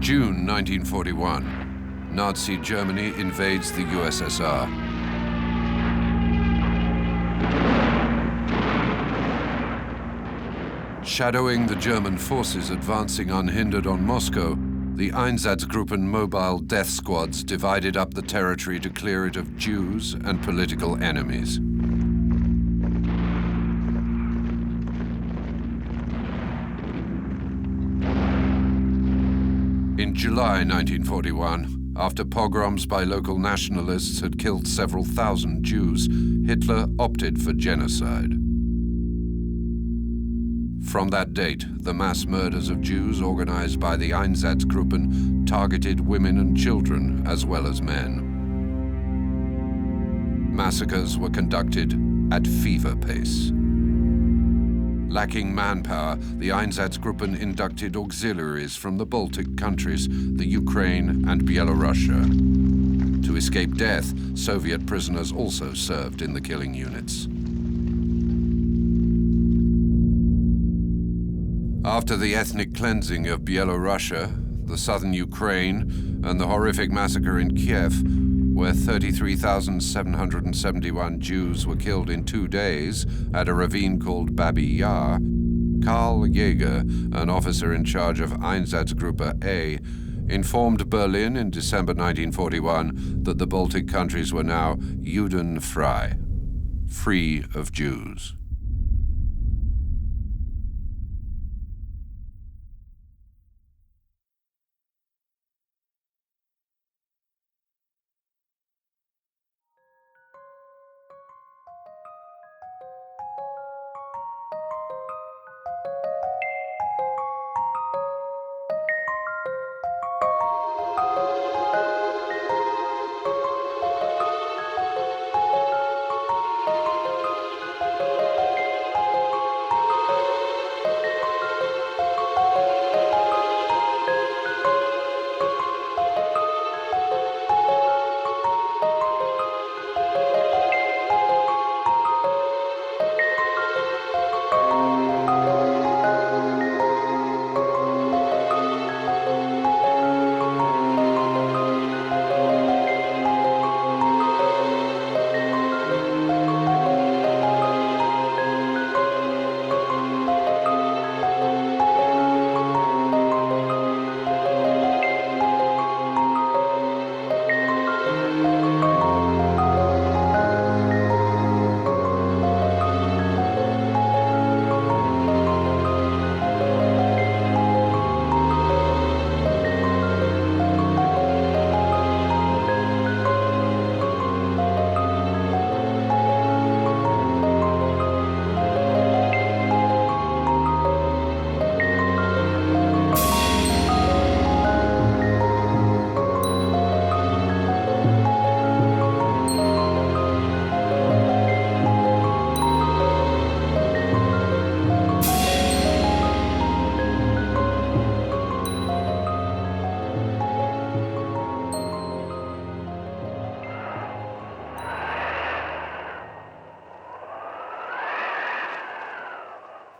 June 1941, Nazi Germany invades the USSR. Shadowing the German forces advancing unhindered on Moscow, the Einsatzgruppen mobile death squads divided up the territory to clear it of Jews and political enemies. In July 1941, after pogroms by local nationalists had killed several thousand Jews, Hitler opted for genocide. From that date, the mass murders of Jews organized by the Einsatzgruppen targeted women and children as well as men. Massacres were conducted at fever pace. Lacking manpower, the Einsatzgruppen inducted auxiliaries from the Baltic countries, the Ukraine and Belarus. To escape death, Soviet prisoners also served in the killing units. After the ethnic cleansing of Belarus, the southern Ukraine, and the horrific massacre in Kiev, where 33,771 Jews were killed in 2 days at a ravine called Babi Yar, Karl Jäger, an officer in charge of Einsatzgruppe A, informed Berlin in December 1941 that the Baltic countries were now Judenfrei, free of Jews.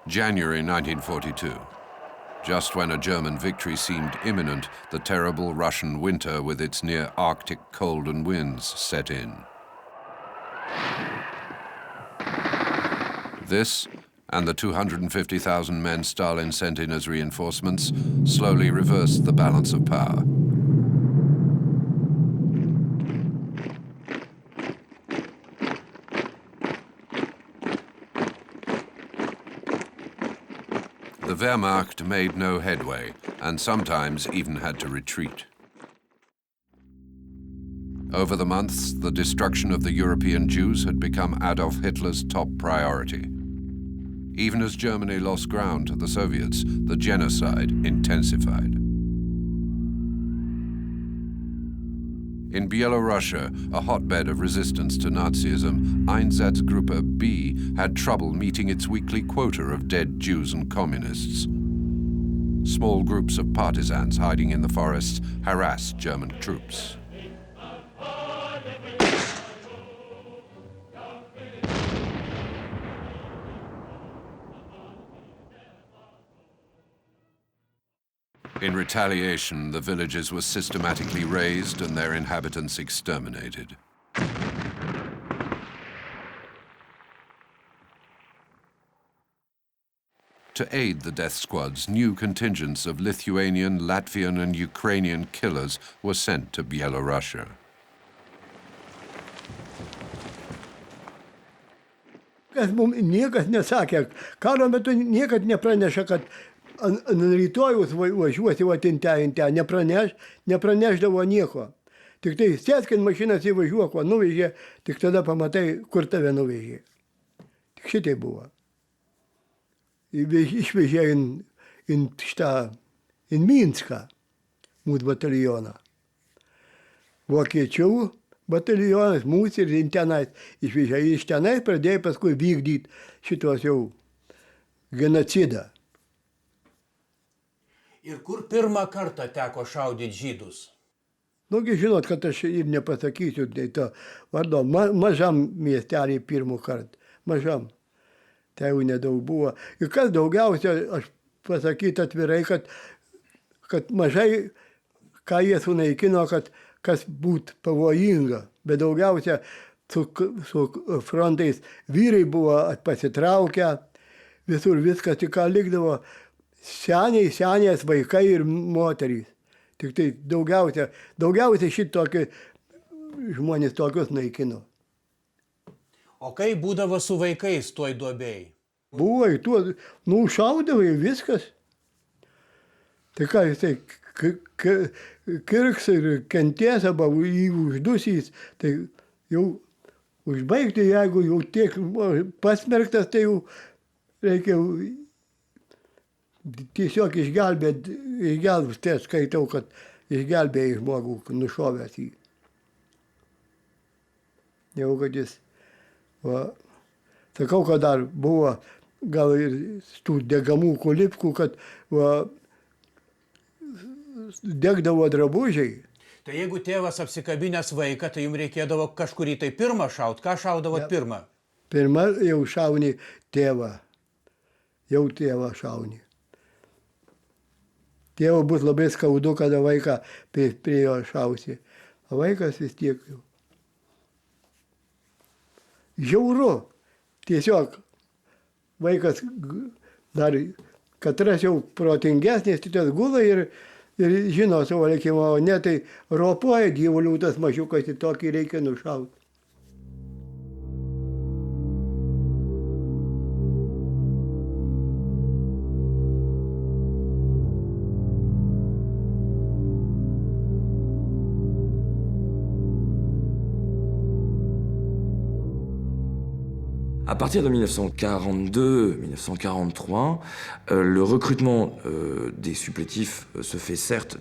January 1942. Just when a German victory seemed imminent, the terrible Russian winter with its near Arctic cold and winds set in. This, and the 250,000 men Stalin sent in as reinforcements, slowly reversed the balance of power. The Wehrmacht made no headway, and sometimes even had to retreat. Over the months, the destruction of the European Jews had become Adolf Hitler's top priority. Even as Germany lost ground to the Soviets, the genocide intensified. In Belarus, a hotbed of resistance to Nazism, Einsatzgruppe B had trouble meeting its weekly quota of dead Jews and communists. Small groups of partisans hiding in the forests harassed German troops. In retaliation, the villages were systematically razed and their inhabitants exterminated. To aid the death squads, new contingents of Lithuanian, Latvian and Ukrainian killers were sent to Byelorussia. Mums niekas nesakė, karo metu niekad nepranešė, kad rytojus važiuosi ten, nepraneždavo nieko. Tik tai sėsk ant mašinas įvažiuok, nuvežė, tik tada pamatai, kur tave nuvežė. Tik šitai buvo. Išvežė in Minską, mūsų batalioną. Vokiečių batalionas, mūsų ir tenais išvežė. Iš tenais pradėjo paskui vykdyti šitos jau genocidą. Ir kur pirmą kartą teko šaudyti žydus? Nugi žinot, kad aš ir nepasakysiu, tai to vardo, mažam miestelį pirmą kartą, mažam. Tai jau nedaug buvo. Ir kas daugiausia, aš pasakyti atvirai, kad mažai, ką jie sunaikino, kad kas būtų pavojinga. Bet daugiausia su frontais vyrai buvo pasitraukę, visur viskas tik ką likdavo, senės vaikai ir moterys. Tik tai daugiausia šitokį žmonės tokius naikino. O kaip būdavo su vaikais toj duobėj? Buvo į tuo, šaudavai viskas. Tai ką jisai, kirks ir kentės, arba jį uždusys, tai jau užbaigti, jeigu jau tiek pasmerktas, tai jau reikia tiesiog išgelbėt, tai skaitau, kad išgelbėjai žmogų, nušovęs jį. Jau kad jis, sakau, kad dar buvo gal ir tų degamų kulipkų, kad degdavo drabužiai. Tai jeigu tėvas apsikabinęs vaiką, tai jums reikėdavo kažkurį tai pirmą šaut. Ką šaudavot pirmą? Pirmą jau šauni tėvą. Jau tėvą šauni. Tėvo bus labai skaudu, kada vaiką prie jo šausi. O vaikas vis tiek jau. Žiauru. Tiesiog vaikas dar, katras jau protingesnis, tai gula ir žino savo likimą, o ne tai ropoja gyvulių tas mažiukas, į tokį reikia nušauti. À partir de 1942-1943, le recrutement des supplétifs se fait certes,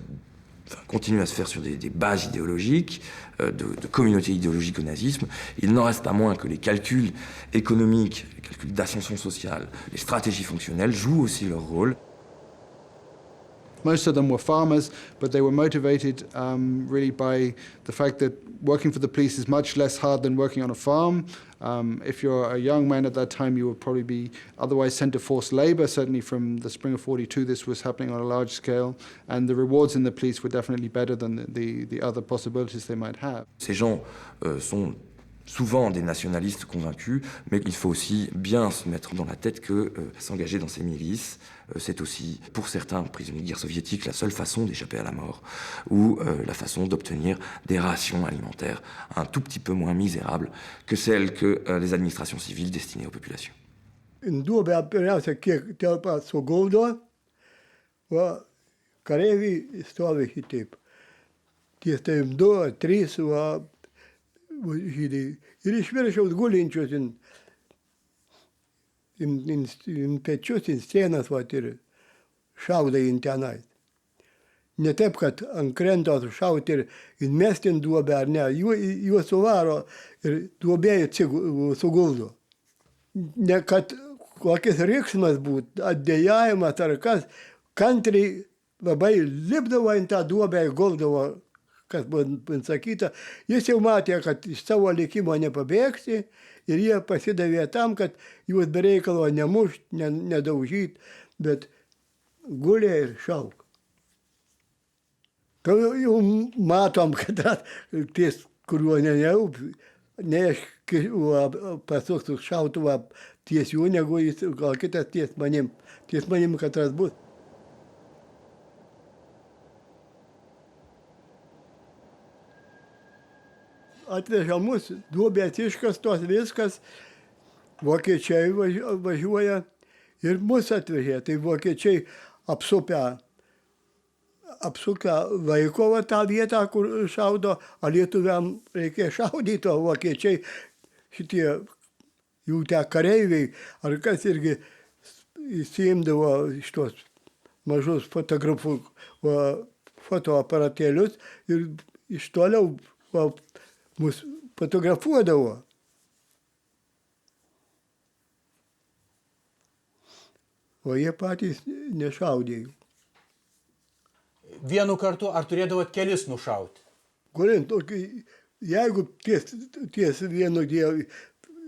continue à se faire sur des bases idéologiques, de communautés idéologiques au nazisme. Il n'en reste pas moins que les calculs économiques, les calculs d'ascension sociale, les stratégies fonctionnelles jouent aussi leur rôle. Most of them were farmers, but they were motivated really by the fact that working for the police is much less hard than working on a farm. If you're a young man at that time, you would probably be otherwise sent to forced labor. Certainly from the spring of 42, this was happening on a large scale. And the rewards in the police were definitely better than the other possibilities they might have. Ces gens sont souvent des nationalistes convaincus, mais il faut aussi bien se mettre dans la tête que s'engager dans ces milices, c'est aussi, pour certains prisonniers de guerre soviétiques, la seule façon d'échapper à la mort, ou la façon d'obtenir des rations alimentaires un tout petit peu moins misérables que celles que les administrations civiles destinées aux populations. Duobė pirmiausia, kiek telpa suguldo, kareiviai stovi šitaip. Ties taip 2, 3, žydai. Ir iš viršaus gulinčius in pečius, in sienas, ir šaudai in tenais. Ne taip, kad ant krento šauti ir mesti in duobę, ar ne. Juos suvaro ir duobėje suguldo. Ne kad kokis riksmas būtų, atdėjavimas ar kas, kantriai labai lipdavo in tą duobę, guldavo, kas buvo sakyta, jis jau matė, kad iš savo likimo nepabėgsi ir jie pasidavė tam, kad juos bereikalo nemušt, nedaužyt, bet gulė ir šauk. Tai jau matom, kad ties, kuriuo pasuktų šautuvą ties jų, negu jis, gal kitas ties manim, katras bus. Atveža mus, duobės iškastos, viskas, vokiečiai važiuoja ir mus atvežė. Tai vokiečiai apsukę laiko tą vietą, kur šaudo, o lietuviam reikia šaudyti, o vokiečiai šitie jų tie kareiviai, ar kas irgi įsiimdavo šitos mažus fotoaparatėlius ir iš toliau mus fotografuodavo. O jie patys nešaudė jų. Vienu kartu ar turėdavot kelis nušauti? Gulint, jeigu ties vienu dievu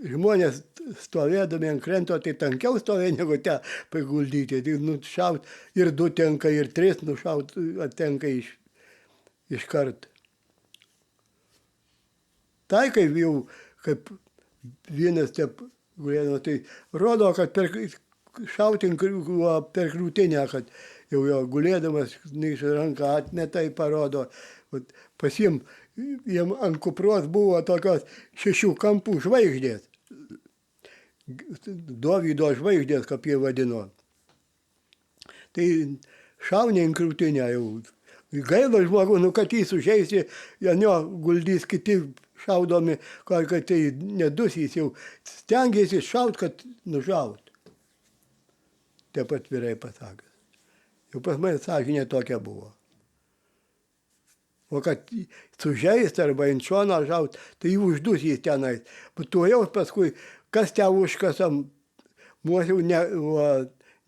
žmonės stovėdami ant krento, tai tankiau stovė negu te paguldyti. Tai nušaut ir 2 tenka, ir 3 nušaut tenka iš karto. Tai kaip jau, kaip vienas taip gulėdavo, tai rodo, kad šautin per krūtinę, kad jau gulėdamas ranką atmetai parodo. Pasim, jiem ant kupros buvo tokios 6 kampų žvaigždės. Dovydo žvaigždės, kaip jie vadino. Tai šaunė ant krūtinę jau. Gaila žmogų, kad jis užeisi, jo guldys kiti šaudomi, kad tai nedusys jau. Stengiasi šaut, kad nušaut. Taip atvirai pasakęs. Jau pas mane sąžinė tokia buvo. O kad sužeist arba ant šono šaut, tai jų uždusys tenais. Bet tu jau paskui, kas te užkasam, mūsų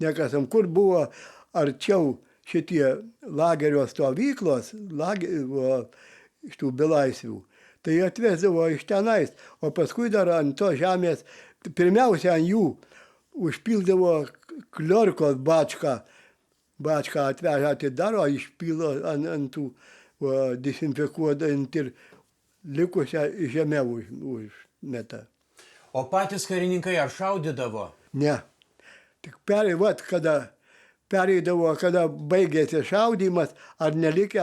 nekasam, kur buvo arčiau šitie lagerio stovyklos, šitų belaisvių. Tai atvesdavo iš tenais, o paskui dar ant to žemės, pirmiausia ant jų užpildavo kliorkos bačką atvežę, atidaro, išpilo ant tų desinfekuodant ir likusią žemę užmeta. O patys karininkai ar šaudydavo? Ne. Tik kada pereidavo, kada baigėsi šaudymas, ar nelikę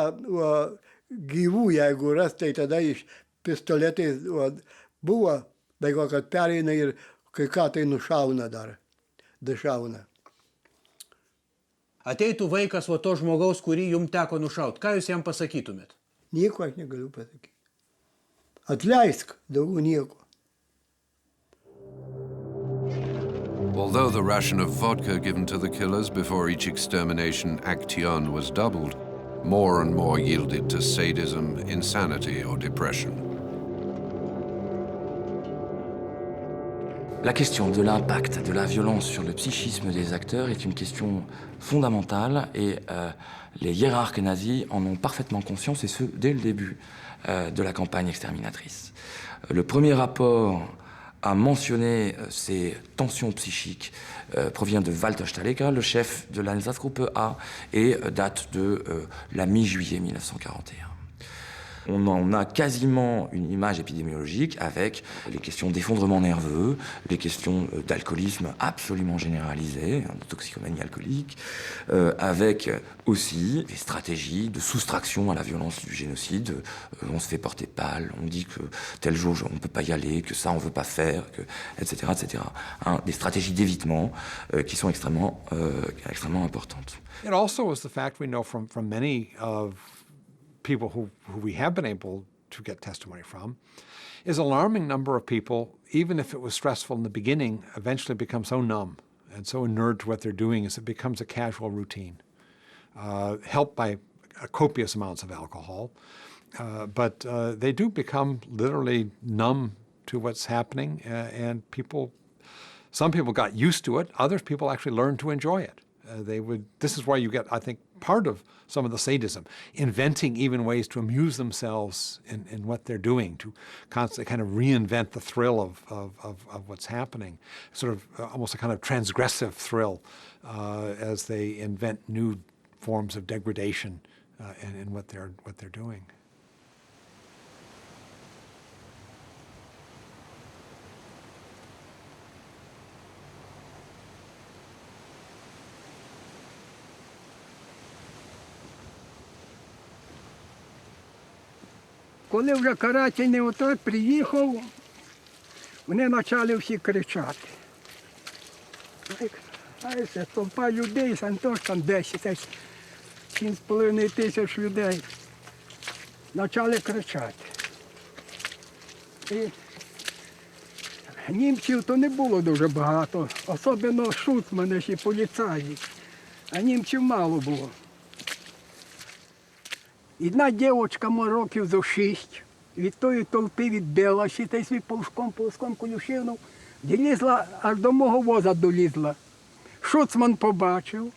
gyvų, jeigu ras, tai tada iš pistoletais buvo, baigo, kad pereina ir kai ką tai nušauna dar. Dašauna. Ateitų vaikas to žmogaus, kurį jums teko nušaut. Ką jūs jam pasakytumėt? Nieko aš negaliu pasakyti. Atleisk, daugiau nieko. Although the ration of vodka given to the killers before each extermination action was doubled, more and more yielded to sadism, insanity or depression. La question de l'impact de la violence sur le psychisme des acteurs est une question fondamentale et les hiérarques nazis en ont parfaitement conscience, et ce, dès le début de la campagne exterminatrice. Le premier rapport à mentionner ces tensions psychiques provient de Walter Stahlecker, le chef de l'Einsatzgruppe A, et date de la mi-juillet 1941. On en a quasiment une image épidémiologique avec les questions d'effondrement nerveux, les questions d'alcoolisme absolument généralisé, de toxicomanie alcoolique, avec aussi des stratégies de soustraction à la violence du génocide. On se fait porter pâle, on dit que tel jour on ne peut pas y aller, que ça on ne veut pas faire, etc. etc. Des stratégies d'évitement qui sont extrêmement importantes. It also is the fact we know from many of people who we have been able to get testimony from, is alarming number of people, even if it was stressful in the beginning, eventually become so numb and so inured to what they're doing as it becomes a casual routine, helped by copious amounts of alcohol. But they do become literally numb to what's happening, and some people got used to it, other people actually learned to enjoy it. This is why you get, I think, part of some of the sadism, inventing even ways to amuse themselves in what they're doing, to constantly kind of reinvent the thrill of what's happening, sort of almost a kind of transgressive thrill as they invent new forms of degradation in what they're doing. Коли вже карательний отряд приїхав, вони почали всі кричати. Знаєте, толпа людей, там 10, 7,5 тисяч людей. Почали кричати. І німців то не було дуже багато, особливо шуцмани і поліцаї, а німців мало було. Одна дівчинка років зо 6 від тої толпи відбилася, та й свій ползком колюшину, долізла, аж до мого воза долізла. Шуцман побачив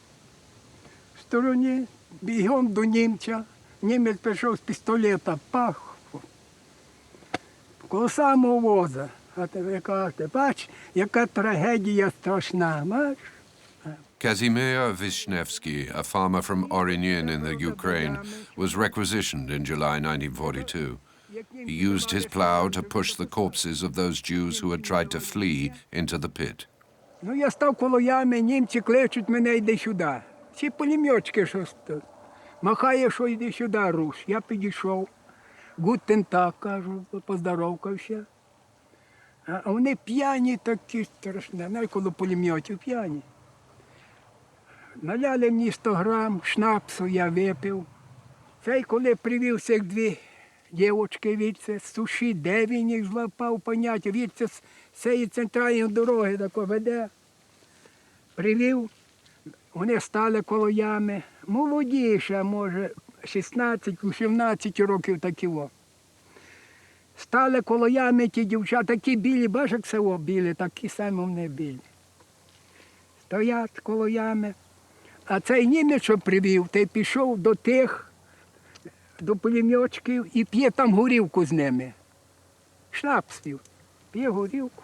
в стороні, бігом до німця. Німець прийшов з пістолета, пах, коло самого воза. А ви кажете, бач, яка трагедія страшна, бач? Kazimierz Wisniewski, a farmer from Orignin in the Ukraine, was requisitioned in July 1942. He used his plow to push the corpses of those Jews who had tried to flee into the pit. Ну, я став коло ями, німці кличуть мене, йди сюди. Ці пулеметчики, що стоять. Махає, що йди сюди, руш. Я підійшов. Гутен так, кажу, поздоровкався. А вони п'яні такі страшні, навіть коло пулеметів п'яні. Наляли мені 100 грам шнапсу, я випив. Цей, коли привів цих дві дівчатки, відце, з суші, де він їх злапав, поняття, відце, з цієї центральної дороги тако веде. Привів, вони стали коло ями. Молоді ще, може, 16-17 років такі. Стали коло ями ті дівчата, такі білі, бачиш, як село білі, такі самі вони білі. Стоять коло ями. А цей німець, що привів, той пішов до тих, до пулеметчиків і п'є там горілку з ними. Шнапс пів, п'є горілку.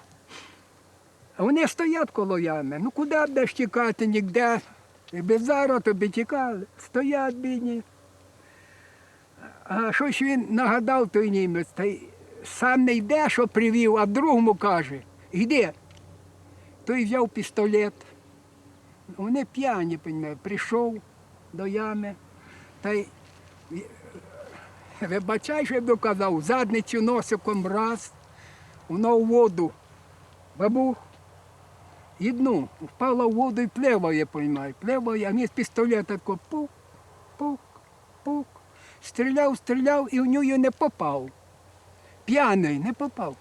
А вони стоять коло ями. Ну куди будеш тікати, ніде. Якби зараз тобі тікали. Стоять бідні. А щось він нагадав, той німець. Та й сам не йде, що привів, а другому каже, йди. Той взяв пістолет. Вони п'яні, прийшов до ями, та й, вибачай, що я б доказав, задницю носиком раз, воно в воду, бабух, і дну, впала в воду і пливає, пливає, а мені з пістолета тако пук, пук, пук, стріляв, і в нього не попав. П'яний, не попав.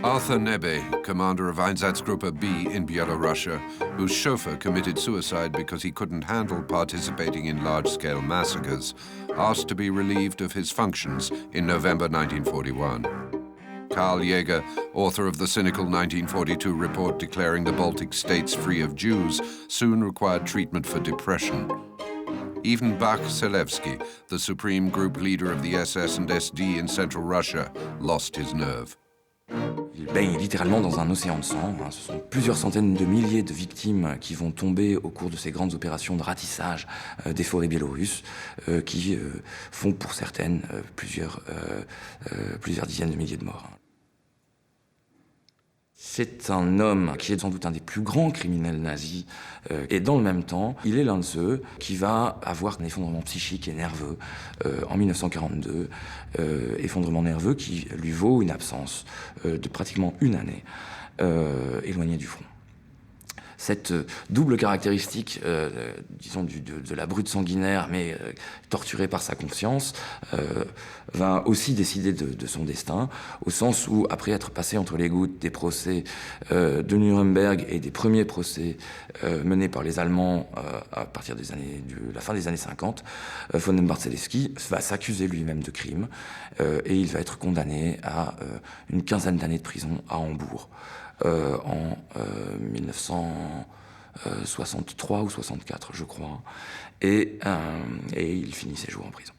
Arthur Nebe, commander of Einsatzgruppe B in Byelorussia, whose chauffeur committed suicide because he couldn't handle participating in large-scale massacres, asked to be relieved of his functions in November 1941. Karl Jaeger, author of the cynical 1942 report declaring the Baltic states free of Jews, soon required treatment for depression. Even Selewski, the supreme group leader of the SS and SD in Central Russia, lost his nerve. Il baigne littéralement dans un océan de sang. Ce sont plusieurs centaines de milliers de victimes qui vont tomber au cours de ces grandes opérations de ratissage des forêts biélorusses qui font pour certaines plusieurs dizaines de milliers de morts. C'est un homme qui est sans doute un des plus grands criminels nazis et dans le même temps, il est l'un de ceux qui va avoir un effondrement psychique et nerveux en 1942, effondrement nerveux qui lui vaut une absence de pratiquement une année éloigné du front. Cette double caractéristique, disons, de la brute sanguinaire, mais torturée par sa conscience, va aussi décider de son destin, au sens où, après être passé entre les gouttes des procès de Nuremberg et des premiers procès menés par les Allemands à partir de la fin des années 50, von Barzelewski va s'accuser lui-même de crime et il va être condamné à une quinzaine d'années de prison à Hambourg. En 1963 ou 64, je crois, et il finit ses jours en prison.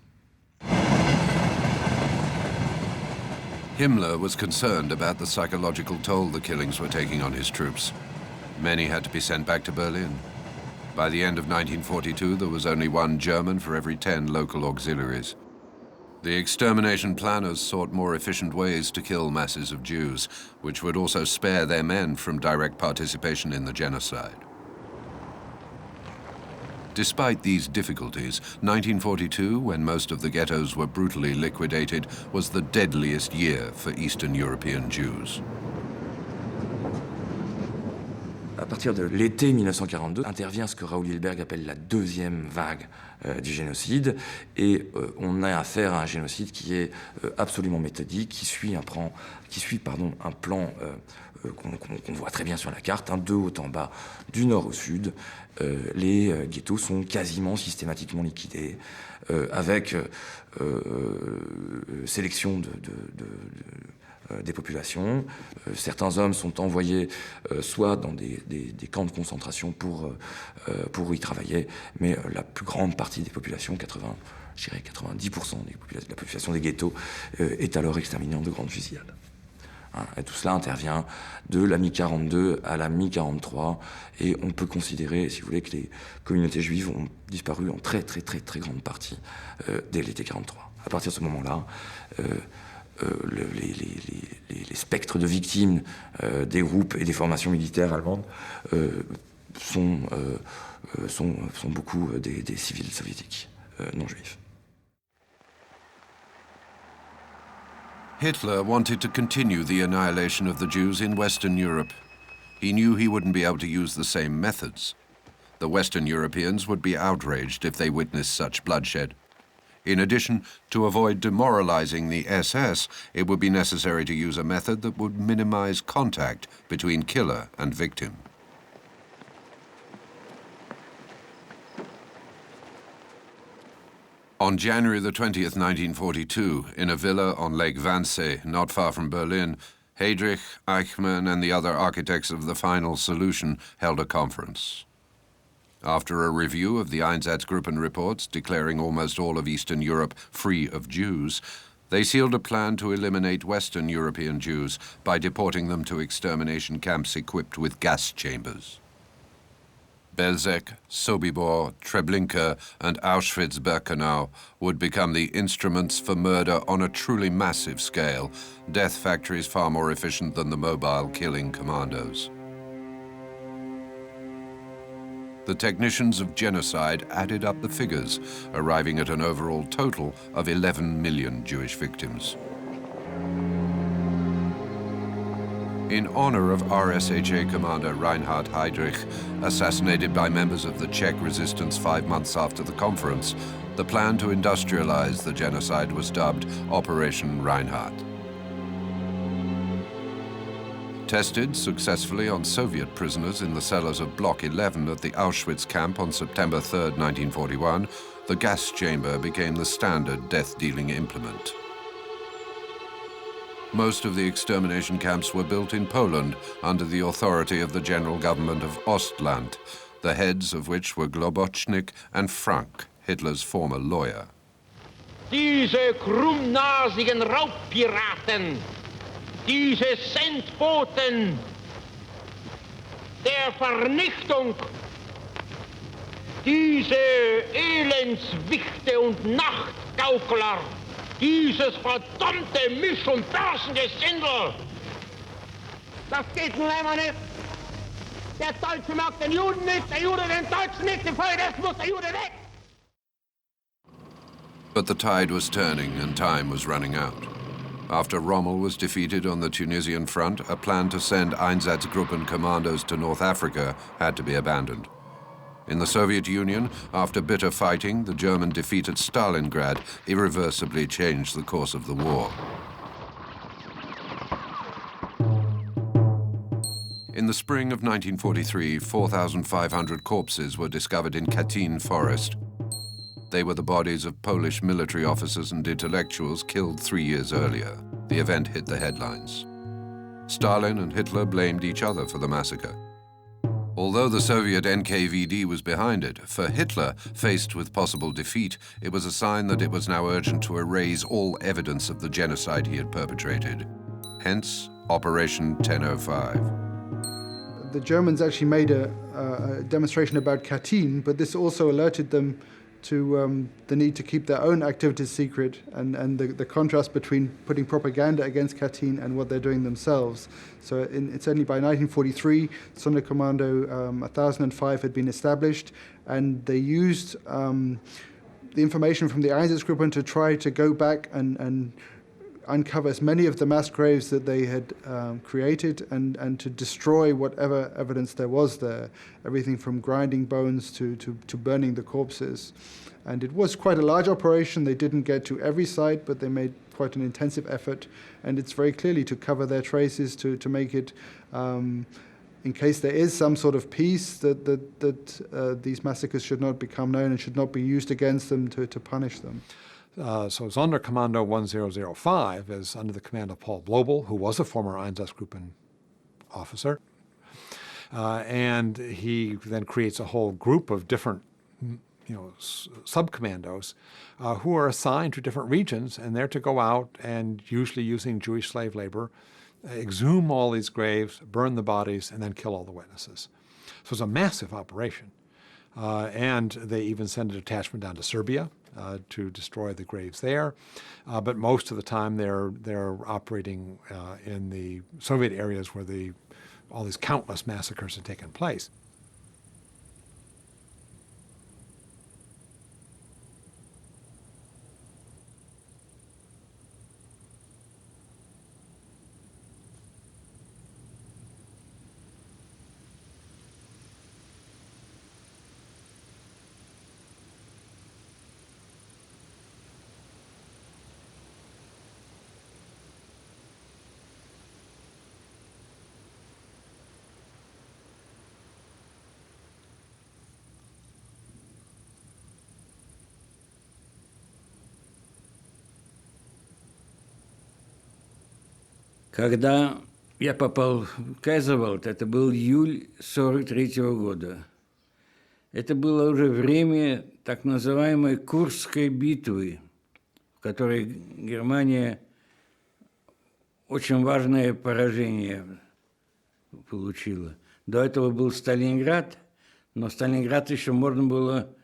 Himmler was concerned about the psychological toll the killings were taking on his troops. Many had to be sent back to Berlin. By the end of 1942, there was only one German for every 10 local auxiliaries. The extermination planners sought more efficient ways to kill masses of Jews, which would also spare their men from direct participation in the genocide. Despite these difficulties, 1942, when most of the ghettos were brutally liquidated, was the deadliest year for Eastern European Jews. À partir de l'été 1942, intervient ce que Raoul Hilberg appelle la deuxième vague du génocide, et on a affaire à un génocide qui est absolument méthodique, qui suit un plan qu'on voit très bien sur la carte, de haut en bas, du nord au sud. Les ghettos sont quasiment systématiquement liquidés, avec sélection des populations. Certains hommes sont envoyés soit dans des camps de concentration pour y travailler, mais la plus grande partie des populations, 90% de la population des ghettos, est alors exterminée en de grandes fusillades. Et tout cela intervient de la mi-42 à la mi-43, et on peut considérer, si vous voulez, que les communautés juives ont disparu en très grande partie dès l'été 43. À partir de ce moment-là, les spectres de victimes des groupes et des formations militaires allemandes sont beaucoup des civils soviétiques non juifs. Hitler wanted to continue the annihilation of the Jews in Western Europe. He knew he wouldn't be able to use the same methods. The Western Europeans would be outraged if they witnessed such bloodshed. In addition, to avoid demoralizing the SS, it would be necessary to use a method that would minimize contact between killer and victim. On January the 20th, 1942, in a villa on Lake Wannsee, not far from Berlin, Heydrich, Eichmann, and the other architects of the final solution held a conference. After a review of the Einsatzgruppen reports declaring almost all of Eastern Europe free of Jews, they sealed a plan to eliminate Western European Jews by deporting them to extermination camps equipped with gas chambers. Belzec, Sobibor, Treblinka, and Auschwitz-Birkenau would become the instruments for murder on a truly massive scale, death factories far more efficient than the mobile killing commandos. The technicians of genocide added up the figures, arriving at an overall total of 11 million Jewish victims. In honor of RSHA commander Reinhard Heydrich, assassinated by members of the Czech resistance 5 months after the conference, the plan to industrialize the genocide was dubbed Operation Reinhard. Tested successfully on Soviet prisoners in the cellars of Block 11 at the Auschwitz camp on September 3, 1941, the gas chamber became the standard death-dealing implement. Most of the extermination camps were built in Poland under the authority of the general government of Ostland, the heads of which were Globocnik and Frank, Hitler's former lawyer. Diese krummnasigen Raubpiraten, diese Sendboten der Vernichtung, diese Elendswichte und Nachtgaukler, dieses verdammte Misch- und Börsengesindel! Das geht nun einmal nicht. Der Deutsche mag den Juden nicht, der Jude den Deutschen nicht, infolgedessen muss der Jude weg! But the tide was turning and time was running out. After Rommel was defeated on the Tunisian front, a plan to send Einsatzgruppen commandos to North Africa had to be abandoned. In the Soviet Union, after bitter fighting, the German defeat at Stalingrad irreversibly changed the course of the war. In the spring of 1943, 4,500 corpses were discovered in Katyn forest. They were the bodies of Polish military officers and intellectuals killed 3 years earlier. The event hit the headlines. Stalin and Hitler blamed each other for the massacre. Although the Soviet NKVD was behind it, for Hitler, faced with possible defeat, it was a sign that it was now urgent to erase all evidence of the genocide he had perpetrated. Hence, Operation 1005. The Germans actually made a demonstration about Katyn, but this also alerted them to the need to keep their own activities secret and the contrast between putting propaganda against Katyn and what they're doing themselves. So it's only by 1943, Sonderkommando 1005 had been established, and they used the information from the Einsatzgruppen to try to go back and uncover as many of the mass graves that they had created and to destroy whatever evidence there was there, everything from grinding bones to burning the corpses. And it was quite a large operation. They didn't get to every site, but they made quite an intensive effort, and it's very clearly to cover their traces, to make it, in case there is some sort of peace, that these massacres should not become known and should not be used against them to punish them. So Sonderkommando 1005 is under the command of Paul Blobel, who was a former Einsatzgruppen officer. And he then creates a whole group of different sub-commandos who are assigned to different regions, and they're to go out and, usually using Jewish slave labor, exhume all these graves, burn the bodies, and then kill all the witnesses. So it's a massive operation. And they even send a detachment down to Serbia to destroy the graves there. But most of the time they're operating in the Soviet areas where all these countless massacres had taken place. Когда я попал в Кайзервальд, это был июль 1943 года. Это было уже время так называемой Курской битвы, в которой Германия очень важное поражение получила. До этого был Сталинград, но Сталинград еще можно было...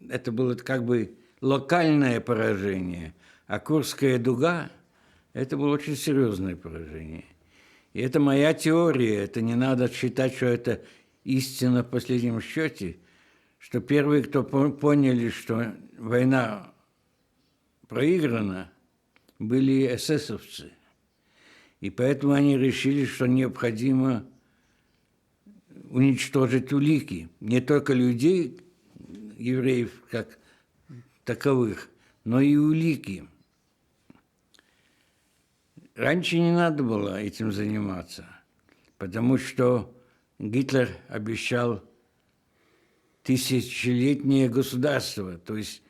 Это было как бы локальное поражение, а Курская дуга... Это было очень серьезное поражение. И это моя теория, это не надо считать, что это истина в последнем счете, что первые, кто поняли, что война проиграна, были эсэсовцы. И поэтому они решили, что необходимо уничтожить улики. Не только людей, евреев как таковых, но и улики. Раньше не надо было этим заниматься, потому что Гитлер обещал тысячелетнее государство, то есть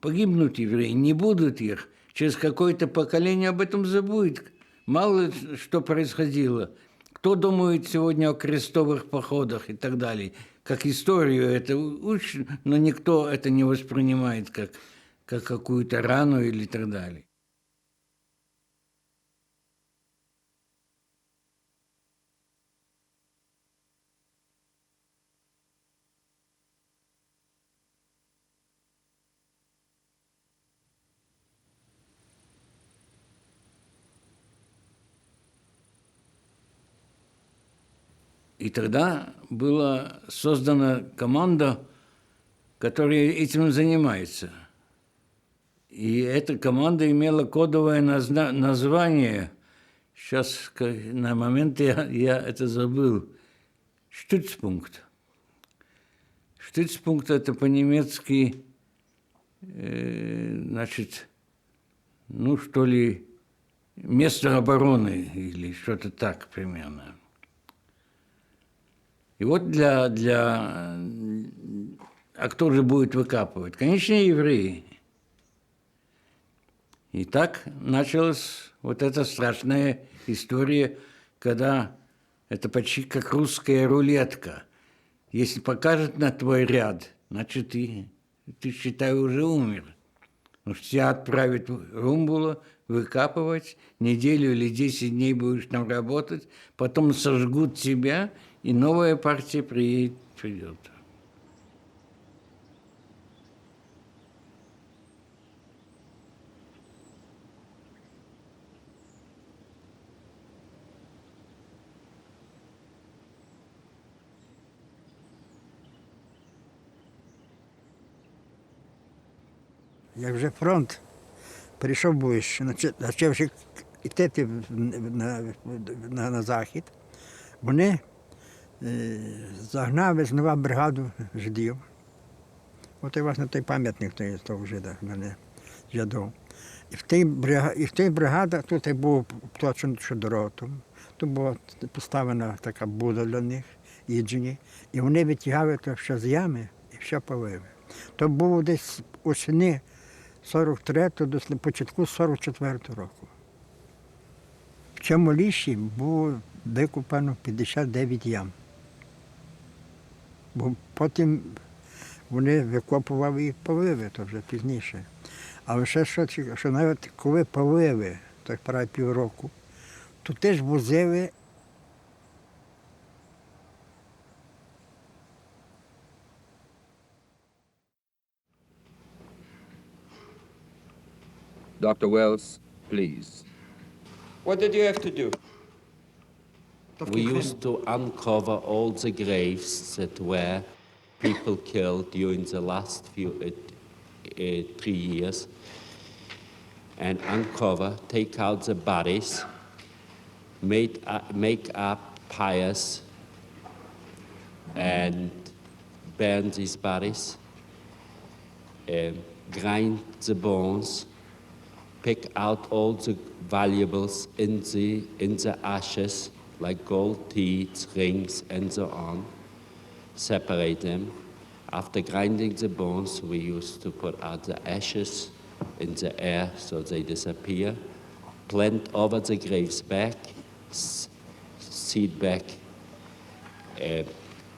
погибнут евреи, не будут их, через какое-то поколение об этом забудет. Мало что происходило. Кто думает сегодня о крестовых походах и так далее? Как историю это учат, но никто это не воспринимает как какую-то рану или так далее. И тогда была создана команда, которая этим занимается. И эта команда имела кодовое название, сейчас на момент я это забыл, «Штützpunkt». «Штützpunkt» это по-немецки, значит, что ли, место обороны или что-то так примерно. И вот а кто же будет выкапывать? Конечно, евреи. И так началась вот эта страшная история, когда Это почти как русская рулетка. Если покажет на твой ряд, значит, ты считай, уже умер. Потому что тебя отправят в Румбулу выкапывать, неделю или 10 дней будешь там работать, потом сожгут тебя, и новая партия придет. Як вже фронт прийшов ближче, почав йти на захід, вони загнали знову бригаду жидів. От і власне той пам'ятник того жида мене жидов. І в тій бригаді тут був точно шодоротом, тут була поставлена така буда для них, їджені, і вони витягали то все з ями і все палили. То було десь осені 43-го до початку 44-го року. В цьому лісі було викопано 59 ям. Бо потім вони викопували і палили, то вже пізніше. Але ще що навіть коли палили, так правда півроку, то теж возили Dr. Wells, please. What did you have to do? We used to uncover all the graves that were people killed during the last 3 years, and uncover, take out the bodies, make up pyres, and burn these bodies, grind the bones, pick out all the valuables in the ashes, like gold teeth, rings, and so on, separate them. After grinding the bones, we used to put out the ashes in the air so they disappear, plant over the graves back, seed back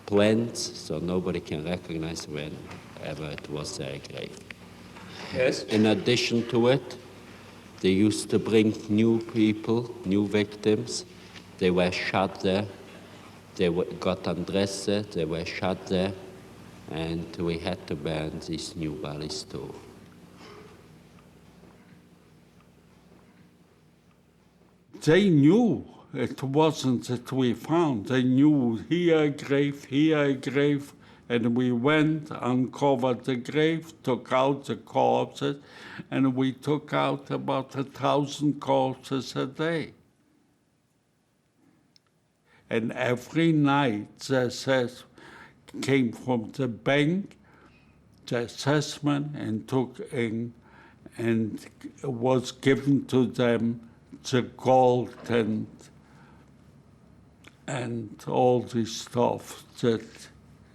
plants so nobody can recognize whenever it was their grave. Yes. In addition to it, they used to bring new people, new victims. They were shot there. They got undressed there. They were shot there. And we had to burn these new bodies too. They knew it wasn't that we found. They knew here a grave, and we went, uncovered the grave, took out the corpses, and we took out about 1,000 corpses a day. And every night the assessment came from the bank, the assessment, and took in, and was given to them the gold and all this stuff that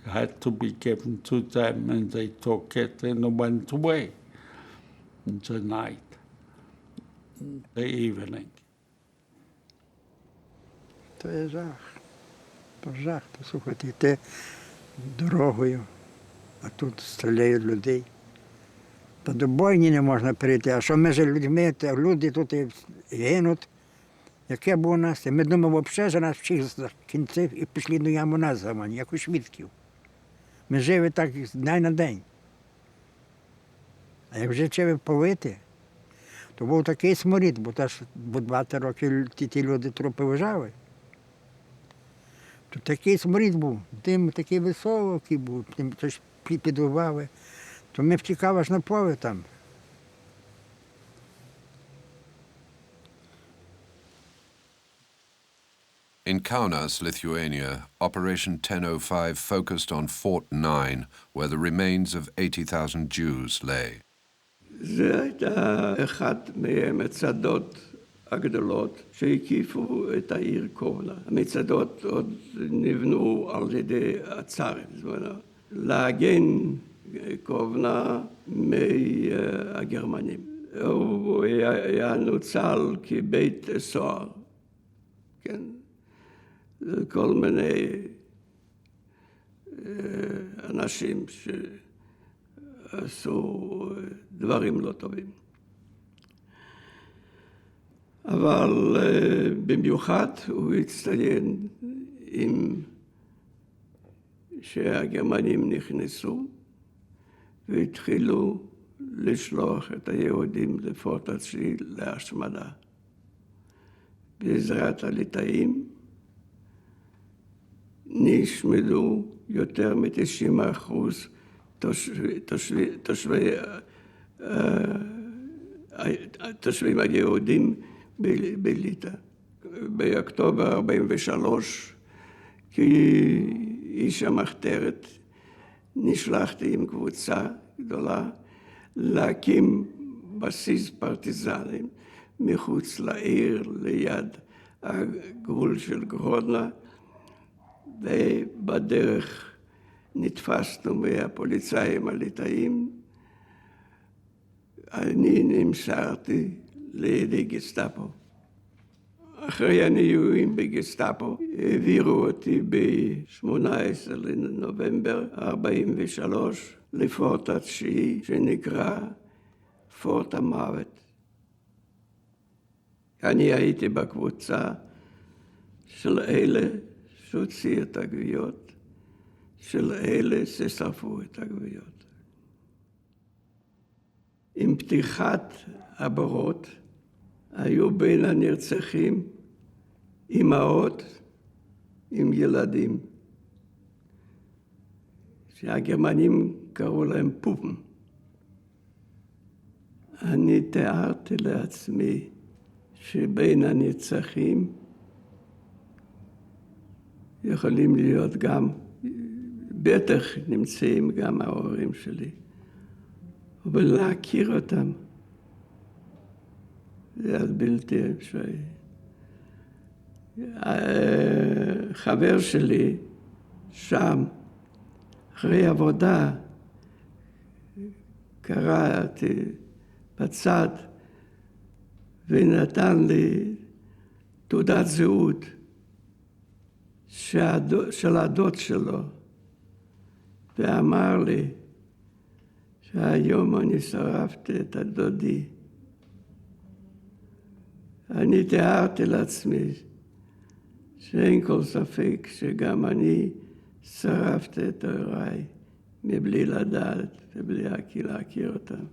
had to be given to them, and they took it and went away in the night, the evening. То є жах. То жах. То, слухайте, йти дорогою, а тут стріляють людей. Та до бойні не можна перейти. А що між людьми, то люди тут і гинуть. Яке було нас? Ми думали, взагалі за нас всіх кінців і пішли до яму нас замані, як у свідків. Ми жили так з дня на день. А як вже почали палити, то був такий сморід, бо 20 років ті люди трупи лежали. То такий сморід був, дим такий високий був, щось підливали. То ми втікали аж на поле там. In Kaunas, Lithuania, Operation 1005 focused on Fort 9, where the remains of 80,000 Jews lay. זה הייתה אחד מהמצדות הגדולות שהקיפו את העיר קובנה. המצדות עוד נבנו על ידי הצארים, זאת אומרת, להגן קובנה מהגרמנים. הוא היה נוצל כבית סוהר, כן? כל מיני אנשים שעשו דברים לא טובים. אבל במיוחד הוא הצטיין עם שהגרמנים נכנסו והתחילו לשלוח את היהודים לפורט התשיעי להשמדה. בעזרת הליטאים נשמדו יותר מ-90% תושבים היהודים בליטא. באוקטובר 43, כאיש המחתרת, נשלחתי עם קבוצה גדולה להקים בסיס פרטיזנים מחוץ לעיר, ליד הגבול של גרודנה, ובדרך נתפסנו מהפוליצאים הליטאים. אני נמסרתי לידי גסטאפו. אחרי הניועים בגסטאפו העבירו אותי ב-18 לנובמבר 43 לפורט התשיעי שנקרא פורט המוות. אני הייתי בקבוצה של אלה שהוציאו את הגוויות, של אלה ששרפו את הגוויות. עם פתיחת הבורות היו בין הנרצחים אמהות עם ילדים, שהגרמנים קראו להם פופן. אני תיארתי לעצמי שבין הנרצחים יכולים להיות גם, בטח נמצאים גם ההורים שלי, אבל להכיר אותם זה היה בלתי אפשרי. חבר שלי שם, אחרי עבודה, קראתי בצד ונתן לי תעודת זהות של הדוד שלו, ואמר לי שהיום אני שרפתי את הדודי. אני תיארתי לעצמי שאין כל ספק שגם אני שרפתי את הוריי מבלי לדעת ובלי להכיר אותם.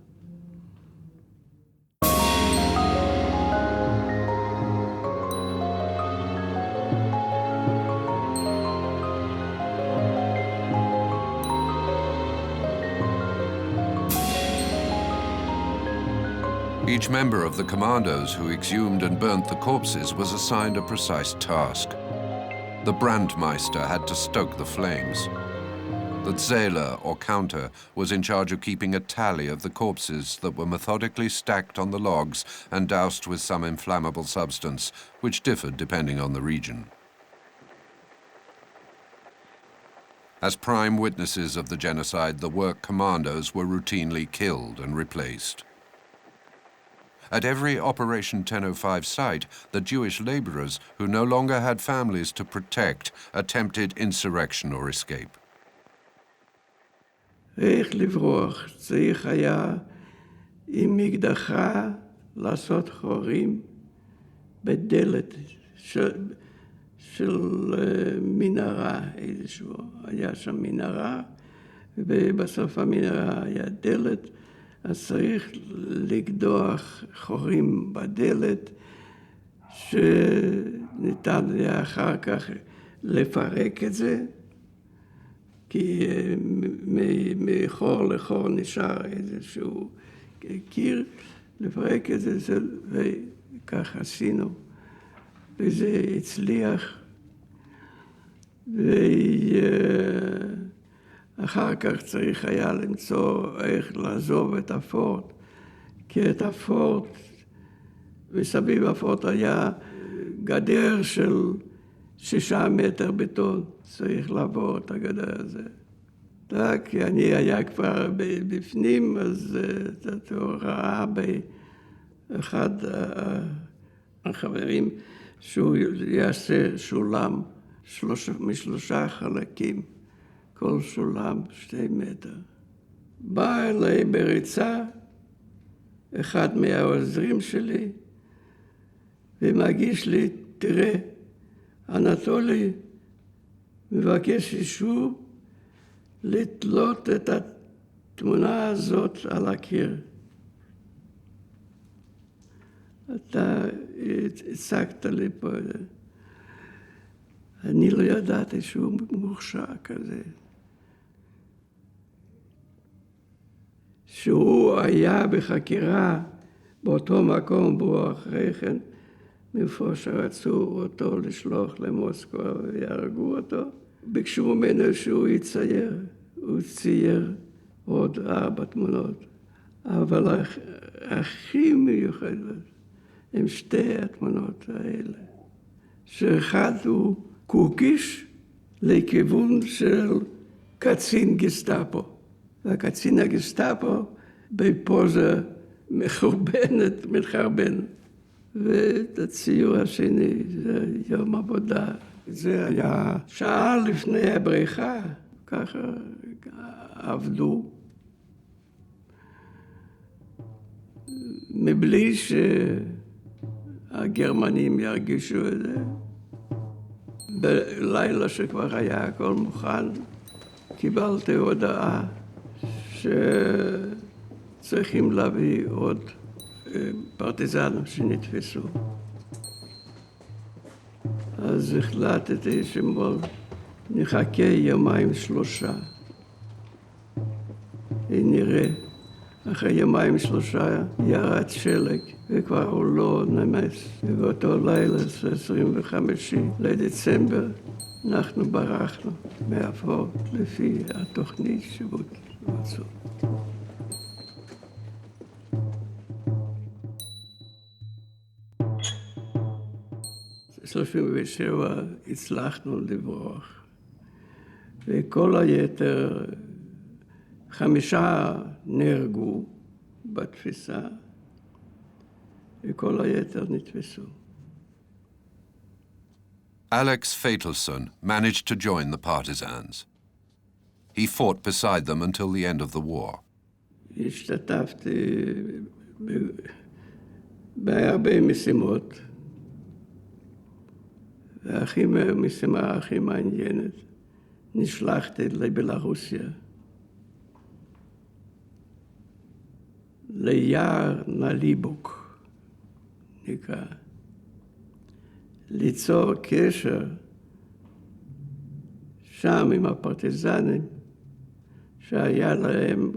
Each member of the commandos who exhumed and burnt the corpses was assigned a precise task. The Brandmeister had to stoke the flames. The Zähler, or counter, was in charge of keeping a tally of the corpses that were methodically stacked on the logs and doused with some inflammable substance, which differed depending on the region. As prime witnesses of the genocide, the work commandos were routinely killed and replaced. At every Operation 1005 site, the Jewish laborers, who no longer had families to protect, attempted insurrection or escape. איך לברוח? צריך היה עם מקדחה לעשות חורים בדלת של מנהרה איזשהו. היה שם מנהרה, ובסוף המנהרה היה דלת, אז צריך לקדוח חורים בדלת, שניתן היה אחר כך לפרק את זה, כי מחור לחור נשאר איזשהו קיר, לפרק את זה, וכך עשינו. וזה הצליח, ואחר כך צריך היה למצוא איך לעזוב את הפורט, כי את הפורט, מסביב הפורט היה גדר של 6 מטר בטון, צריך לעבור את הגדר הזה. כי אני היה כבר בפנים, אז הוא ראה באחד החברים שהוא יעשה שולם משלושה חלקים, כל סולם 2 מטר. בא אליי בריצה אחד מהעוזרים שלי ומגיש לי, תראה, אנטולי מבקש אישור לתלות את התמונה הזאת על הקיר. אתה הצגת לי פה, אני לא ידעתי שהוא מוכשר כזה. שהוא היה בחקירה באותו מקום בו אחרי כן, מאיפה שרצו אותו לשלוח למוסקבה ויהרגו אותו, ביקשו ממנו שהוא יצייר. הוא צייר עוד 4 תמונות. אבל הכי מיוחדת הם 2 התמונות האלה. שאחד הוא קוקיש לכיוון של קצין גסטאפו. והקצין הגסטאפו בפוזה מחורבנת, מתחרבן. ואת הציור השני, זה יום עבודה. זה היה שעה לפני הבריחה, ככה עבדו. מבלי שהגרמנים ירגישו את זה. בלילה שכבר היה הכל מוכן, קיבלתי הודעה שצריכים להביא עוד פרטיזנים שנתפסו. אז החלטתי שנחכה 2-3 ימים. נראה, אחרי 2-3 ירד שלג, וכבר הוא לא נמס. ובאותו לילה, 25 לדצמבר, אנחנו ברחנו מהפורט לפי התוכנית שבוצעו. 37 הצלחנו לברוח, וכל היתר, 5 נהרגו בתפיסה, וכל היתר נתפסו. Alex Fatelson managed to join the partisans. He fought beside them until the end of the war. השתתפתי בהרבה משימות, והמשימה הכי מעניינת, נשלחתי לבלרוסיה, ליער נליבוק, נקרא, ליצור קשר שם עם הפרטיזנים, שהיה להם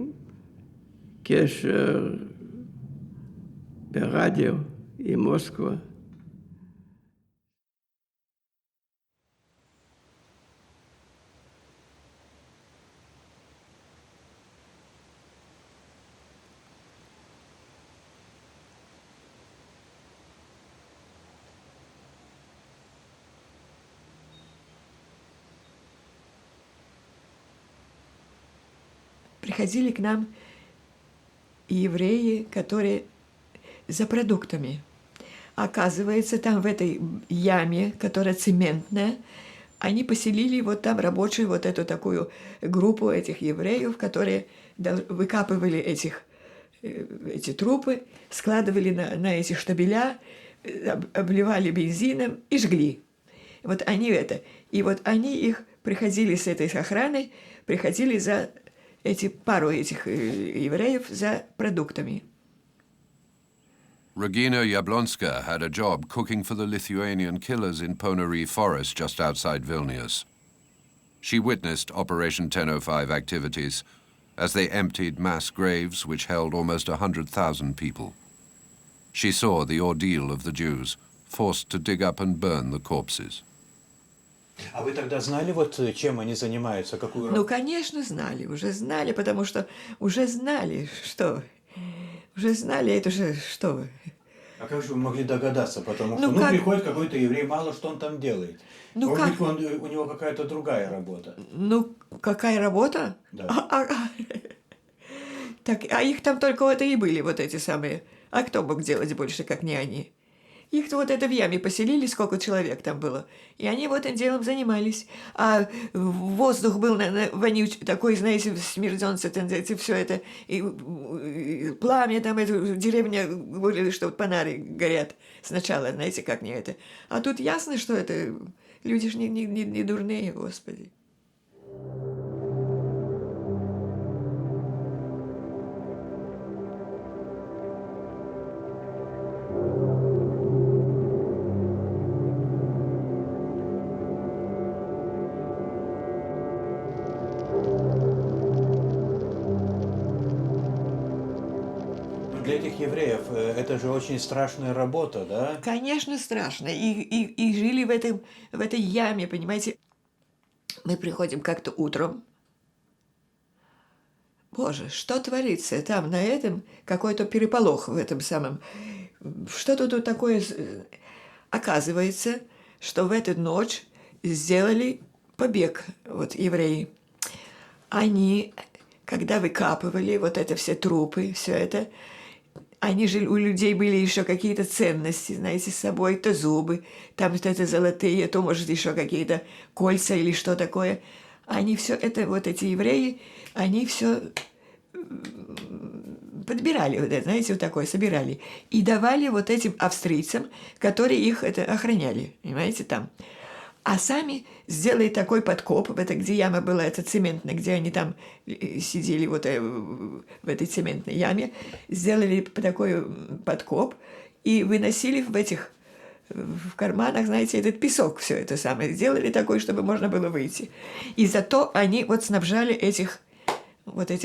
קשר ברדיו עם מוסקבה. Приходили к нам евреи, которые за продуктами. Оказывается, там в этой яме, которая цементная, они поселили вот там рабочие вот эту такую группу этих евреев, которые выкапывали эти трупы, складывали на эти штабеля, обливали бензином и жгли. Вот они это. И вот они их приходили с этой охраной, приходили за пару этих евреев за продуктами. Regina Jablonska had a job cooking for the Lithuanian killers in Ponary Forest just outside Vilnius. She witnessed Operation 1005 activities as they emptied mass graves which held almost 100,000 people. She saw the ordeal of the Jews, forced to dig up and burn the corpses. А вы тогда знали, вот чем они занимаются, какую Ну, конечно, знали, уже знали, потому что уже знали, что... Уже знали, это же что вы. А как же вы могли догадаться? Потому что, приходит какой-то еврей, мало что он там делает. Ну, может быть, у него какая-то другая работа. Ну, какая работа? Да. Так, а их там только вот и были, вот эти самые. А кто мог делать больше, как не они? Их вот это в яме поселили, сколько человек там было. И они вот этим делом занимались. А воздух был вонючий, такой, знаете, смерденце, все это. И пламя там, эту деревня, говорили, что вот фонари горят сначала, знаете, как не это. А тут ясно, что это люди же не дурные, Господи. Для этих евреев это же очень страшная работа, да? Конечно, страшно. И жили в этой яме, понимаете. Мы приходим как-то утром. Боже, что творится там на этом? Какой-то переполох в этом самом. Что-то тут такое. Оказывается, что в эту ночь сделали побег вот евреи. Они, когда выкапывали вот это все трупы, все это, они же, у людей были еще какие-то ценности, знаете, с собой, то зубы, там это золотые, то, может, еще какие-то кольца или что такое. Они все это, вот эти евреи, они все подбирали, вот это, знаете, вот такое, собирали. И давали вот этим австрийцам, которые их это охраняли, понимаете, там. А сами сделали такой подкоп, это где яма была, это цементная, где они там сидели вот в этой цементной яме, сделали такой подкоп и выносили в карманах, знаете, этот песок, все это самое, сделали такой, чтобы можно было выйти. И зато они вот снабжали этих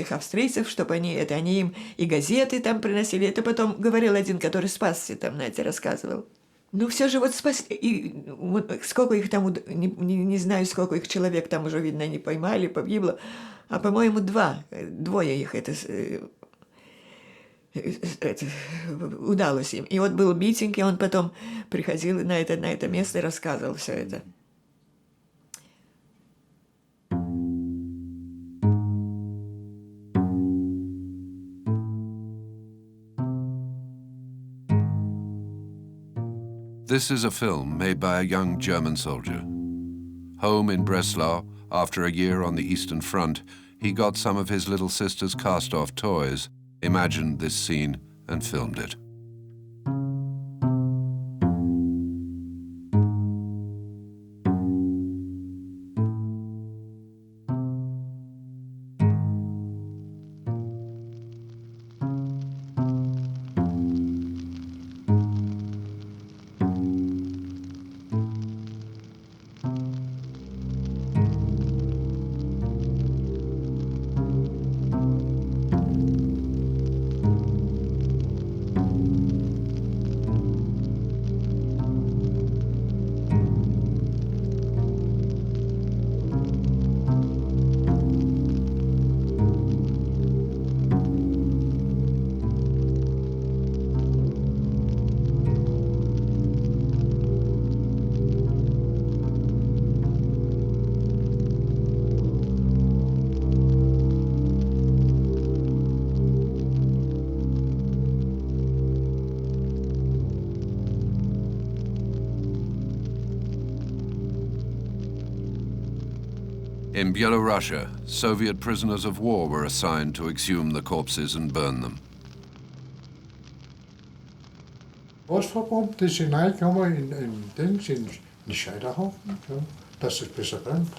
австрийцев, чтобы они им и газеты там приносили. Это потом говорил один, который спасся там, знаете, рассказывал. Ну, все же вот спасли. И вот сколько их там, не знаю, сколько их человек там уже, видно, не поймали, погибло. А, по-моему, двое их это удалось им. И вот был митинг, и он потом приходил на это место и рассказывал все это. This is a film made by a young German soldier. Home in Breslau, after a year on the Eastern Front, he got some of his little sister's cast-off toys, imagined this scene, and filmed it. In Byelorussia, Soviet prisoners of war were assigned to exhume the corpses and burn them. Vores forbund, det sin egen kommer sin Scheiterhaufen, das ist besser brennt.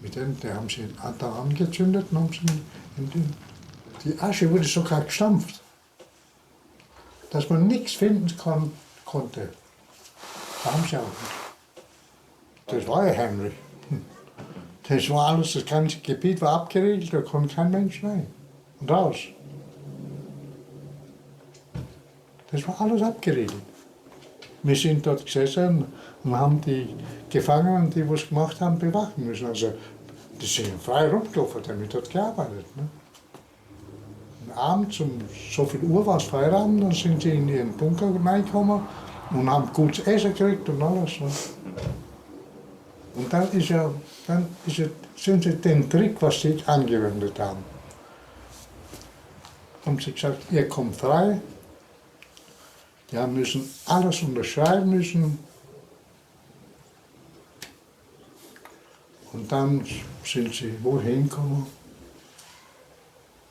Mit dem, der haben sie da angezündet und haben sie die Asche wurde sogar gestampft, dass man nichts finden konnte. Da haben sie auch nicht. Das war ja heimlich. Das war alles, das ganze Gebiet war abgeriegelt, da konnte kein Mensch rein und raus. Das war alles abgeriegelt. Wir sind dort gesessen und haben die Gefangenen, die was gemacht haben, bewachen müssen. Also, die sind frei rumgelaufen, die haben dort gearbeitet. Ne? Und abends um so viel Uhr war es Feierabend, dann sind sie in ihren Bunker reingekommen und haben gutes Essen gekriegt und alles. Ne? Und dann sind sie den Trick, was sie angewendet haben. Haben sie gesagt, ihr kommt frei, Die haben müssen alles unterschreiben müssen. Und dann sind sie wohin gekommen?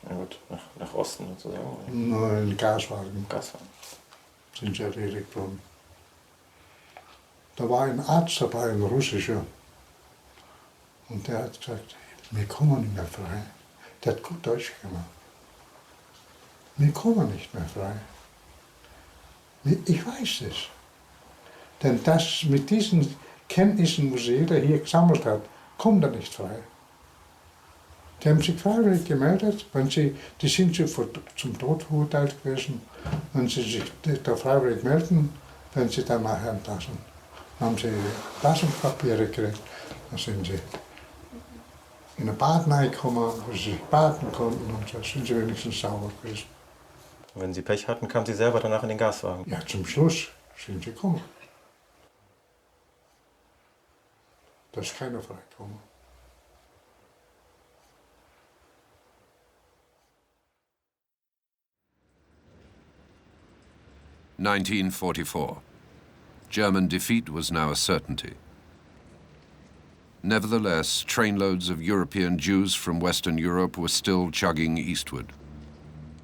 Ja gut, nach Osten sozusagen. Nur in Gaswagen. Gaswagen. Sind sie erledigt worden. Da war ein Arzt dabei, ein russischer. Und der hat gesagt, wir kommen nicht mehr frei. Der hat gut Deutsch gemacht. Wir kommen nicht mehr frei. Ich weiß es. Denn das mit diesen Kenntnissen, die jeder hier gesammelt hat, kommt er nicht frei. Die haben sich freiwillig gemeldet, die sind zum Tod verurteilt gewesen. Wenn sie sich da freiwillig melden, werden sie dann nachher entlassen. Dann haben sie Entlassungspapiere gekriegt, dann sind sie in ein Bad reingekommen, wo sie sich baden konnten und so sind sie wenigstens sauber gewesen. Wenn Sie Pech hatten, kamen Sie selber danach in den Gaswagen? Ja, zum Schluss sind sie gekommen. Da ist keiner freigekommen. (1944). German defeat was now a certainty. Nevertheless, trainloads of European Jews from Western Europe were still chugging eastward.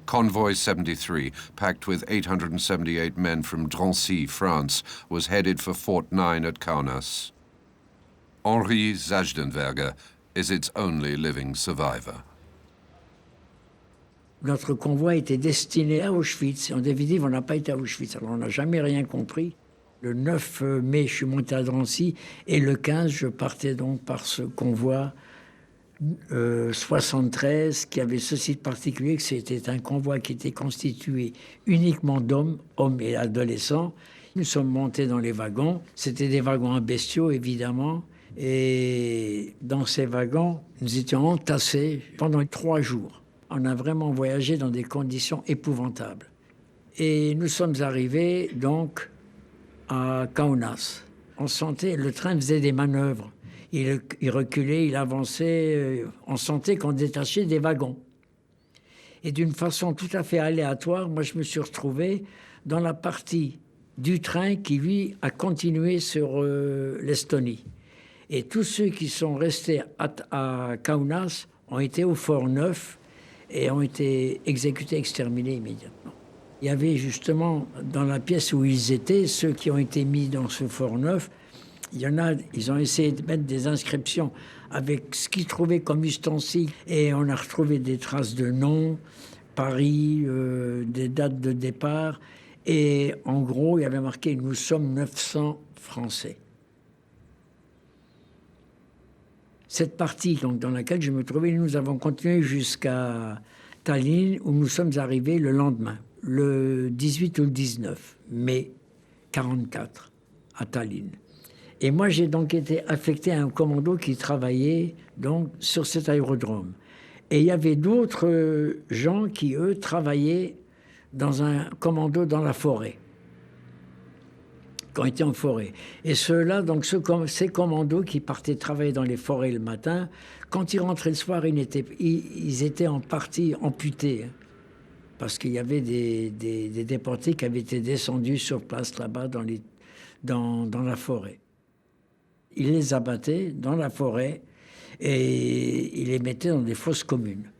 Convoy 73, packed with 878 men from Drancy, France, was headed for Fort 9 at Kaunas. Henri Zajdenberger is its only living survivor. Notre convoi était destiné à Auschwitz. En définitive, on n'a pas été à Auschwitz. Alors, on n'a jamais rien compris. Le 9 mai, je suis monté à Drancy. Et le 15, je partais donc par ce convoi 73, qui avait ceci de particulier, que c'était un convoi qui était constitué uniquement d'hommes, hommes et adolescents. Nous sommes montés dans les wagons. C'était des wagons en bestiaux, évidemment. Et dans ces wagons, nous étions entassés pendant 3 jours. On a vraiment voyagé dans des conditions épouvantables. Et nous sommes arrivés donc à Kaunas. On sentait, le train faisait des manœuvres. Il reculait, il avançait. On sentait qu'on détachait des wagons. Et d'une façon tout à fait aléatoire, moi je me suis retrouvé dans la partie du train qui, lui, a continué sur l'Estonie. Et tous ceux qui sont restés à Kaunas ont été au Fort 9 et ont été exécutés, exterminés immédiatement. Il y avait justement, dans la pièce où ils étaient, ceux qui ont été mis dans ce Fort 9, il y en a, ils ont essayé de mettre des inscriptions avec ce qu'ils trouvaient comme ustensiles. Et on a retrouvé des traces de noms, Paris, des dates de départ. Et en gros, il y avait marqué « Nous sommes 900 Français ». Cette partie donc, dans laquelle je me trouvais, nous avons continué jusqu'à Tallinn, où nous sommes arrivés le lendemain, le 18 ou le 19 mai 1944, à Tallinn. Et moi, j'ai donc été affecté à un commando qui travaillait donc, sur cet aérodrome. Et il y avait d'autres gens qui, eux, travaillaient dans un commando dans la forêt, qui ont été en forêt. Et ceux-là, donc ces commandos qui partaient travailler dans les forêts le matin, quand ils rentraient le soir, ils étaient en partie amputés, hein, parce qu'il y avait des déportés qui avaient été descendus sur place là-bas dans la forêt. Ils les abattaient dans la forêt et ils les mettaient dans des fosses communes.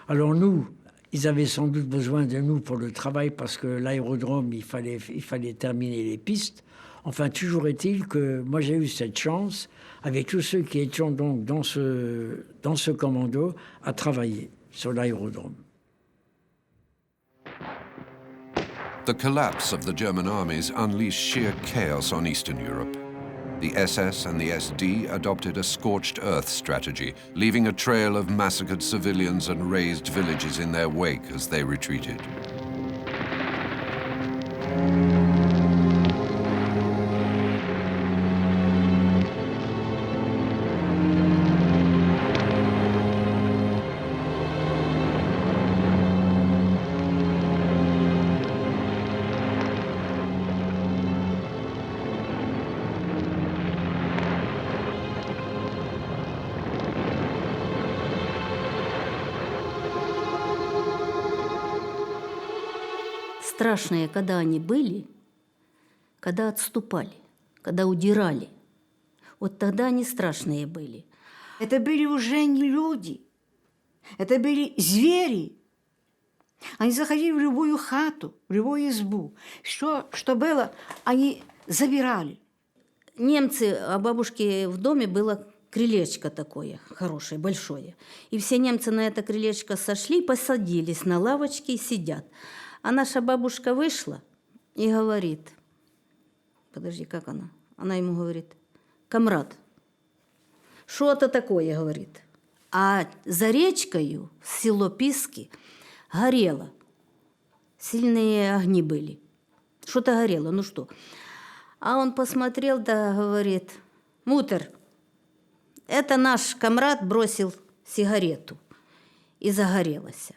Alors nous, ils avaient sans doute besoin de nous pour le travail parce que l'aérodrome, il fallait terminer les pistes. Enfin, toujours est-il que moi, j'ai eu cette chance, avec tous ceux qui étaient donc dans ce commando, à travailler sur l'aérodrome. The collapse of the German armies unleashed sheer chaos on Eastern Europe. The SS and the SD adopted a scorched earth strategy, leaving a trail of massacred civilians and razed villages in their wake as they retreated. страшные, когда они были, когда отступали, когда удирали. Вот тогда они страшные были. Это были уже не люди, это были звери. Они заходили в любую хату, в любую избу. Что было, они забирали. Немцы, а бабушки в доме было крылечко такое хорошее, большое. И все немцы на это крылечко сошли, посадились на лавочке и сидят. А наша бабушка вышла и говорит, подожди, как она? Она ему говорит, камрад, что это такое, говорит. А за речкою село Писки горело. Сильные огни были. Что-то горело, ну что? А он посмотрел, да говорит, мутер, это наш камрад бросил сигарету и загорелась.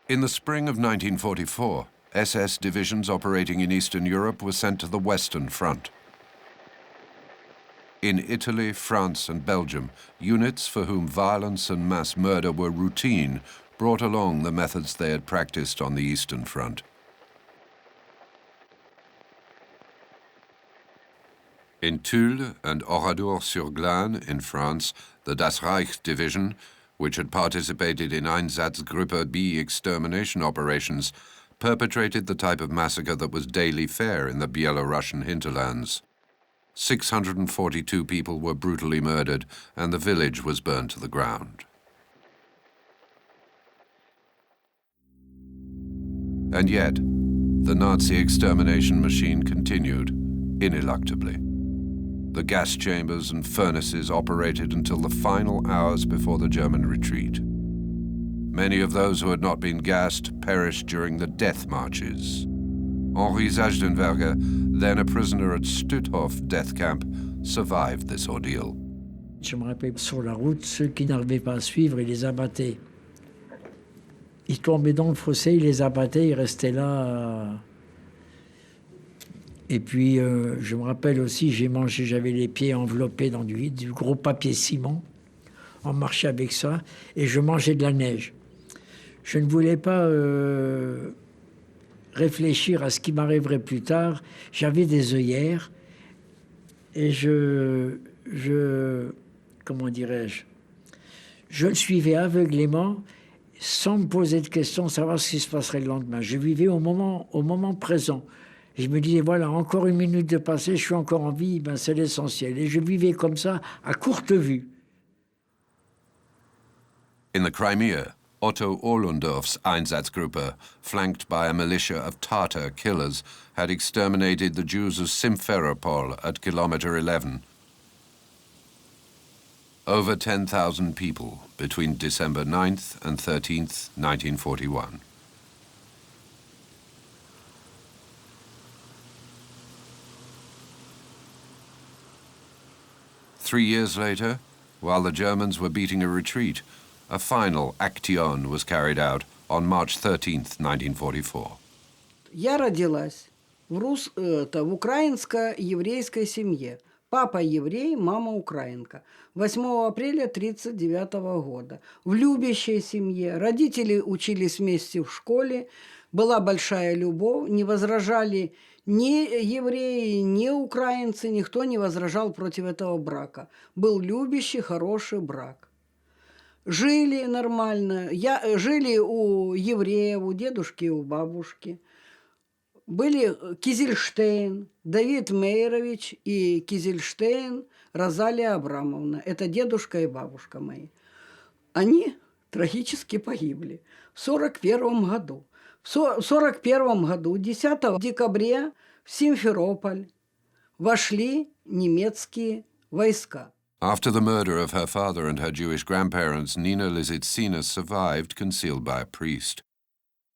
In the spring of 1944, SS divisions operating in Eastern Europe were sent to the Western Front. In Italy, France and Belgium, units for whom violence and mass murder were routine brought along the methods they had practiced on the Eastern Front. In Tulle and Oradour-sur-Glane in France, the Das Reich division, which had participated in Einsatzgruppe B extermination operations, perpetrated the type of massacre that was daily fare in the Belarusian hinterlands. 642 people were brutally murdered, and the village was burned to the ground. And yet, the Nazi extermination machine continued, ineluctably. The gas chambers and furnaces operated until the final hours before the German retreat. Many of those who had not been gassed perished during the death marches. Henri Zajdenberger, then a prisoner at Stutthof death camp, survived this ordeal. Je me rappelle, sur la route, ceux qui n'arrivaient pas à suivre, ils les abattaient. Ils tombaient dans le fossé, ils les abattaient, ils restaient là. Et puis, je me rappelle aussi, j'avais les pieds enveloppés dans du gros papier ciment. On marchait avec ça, et je mangeais de la neige. Je ne voulais pas réfléchir à ce qui m'arriverait plus tard. J'avais des œillères, et comment dirais-je, je le suivais aveuglément, sans me poser de questions, savoir ce qui se passerait le lendemain. Je vivais au moment présent. Je me disais, voilà, encore une minute de passé, je suis encore en vie, ben c'est l'essentiel. Et je vivais comme ça, à courte vue. In the Crimea, Otto Orlundorff's Einsatzgruppe, flanked by a militia of Tatar killers, had exterminated the Jews of Simferopol at kilometer 11. Over 10,000 people between December 9th and 13th, 1941. Three years later, while the Germans were beating a retreat, a final action was carried out on March 13th, 1944. Я родилась в украинско-еврейской семье. Папа еврей, мама украинка. 8 апреля 1939 года. В любящей семье. Родители учились вместе в школе. Была большая любовь. Не возражали ни евреи, ни украинцы. Никто не возражал против этого брака. Был любящий, хороший брак. Жили нормально. Жили у евреев, у дедушки, у бабушки. Были Кизельштейн, Давид Мейрович и Кизельштейн Розалия Абрамовна. Это дедушка и бабушка мои. Они трагически погибли в 1941 году. В 1941 году, 10 декабря, в Симферополь вошли немецкие войска. After the murder of her father and her Jewish grandparents, Nina Lizitsina survived concealed by a priest.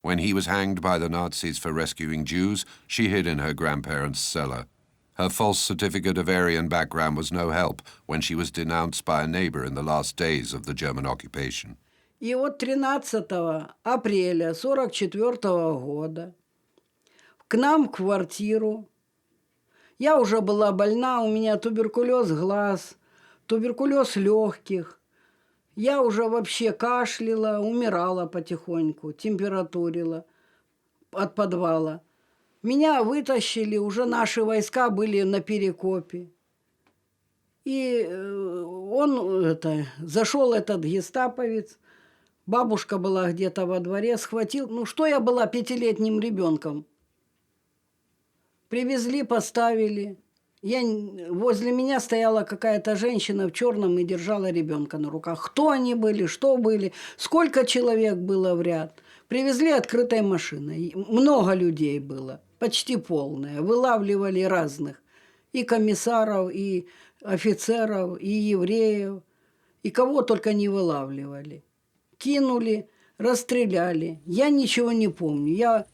When he was hanged by the Nazis for rescuing Jews, she hid in her grandparents' cellar. Her false certificate of Aryan background was no help when she was denounced by a neighbor in the last days of the German occupation. И вот 13 апреля 1944 года к нам в квартиру Я уже была больна, у меня туберкулез глаз, туберкулез легких. Я уже вообще кашляла, умирала потихоньку, температурила от подвала. Меня вытащили, уже наши войска были на перекопе. И зашел этот гестаповец, бабушка была где-то во дворе, схватил. Ну что я была 5-летним ребенком? Привезли, поставили. Возле меня стояла какая-то женщина в черном и держала ребенка на руках. Кто они были, что были, сколько человек было в ряд. Привезли открытой машиной. Много людей было, почти полное. Вылавливали разных. И комиссаров, и офицеров, и евреев. И кого только не вылавливали. Кинули, расстреляли. Я ничего не помню.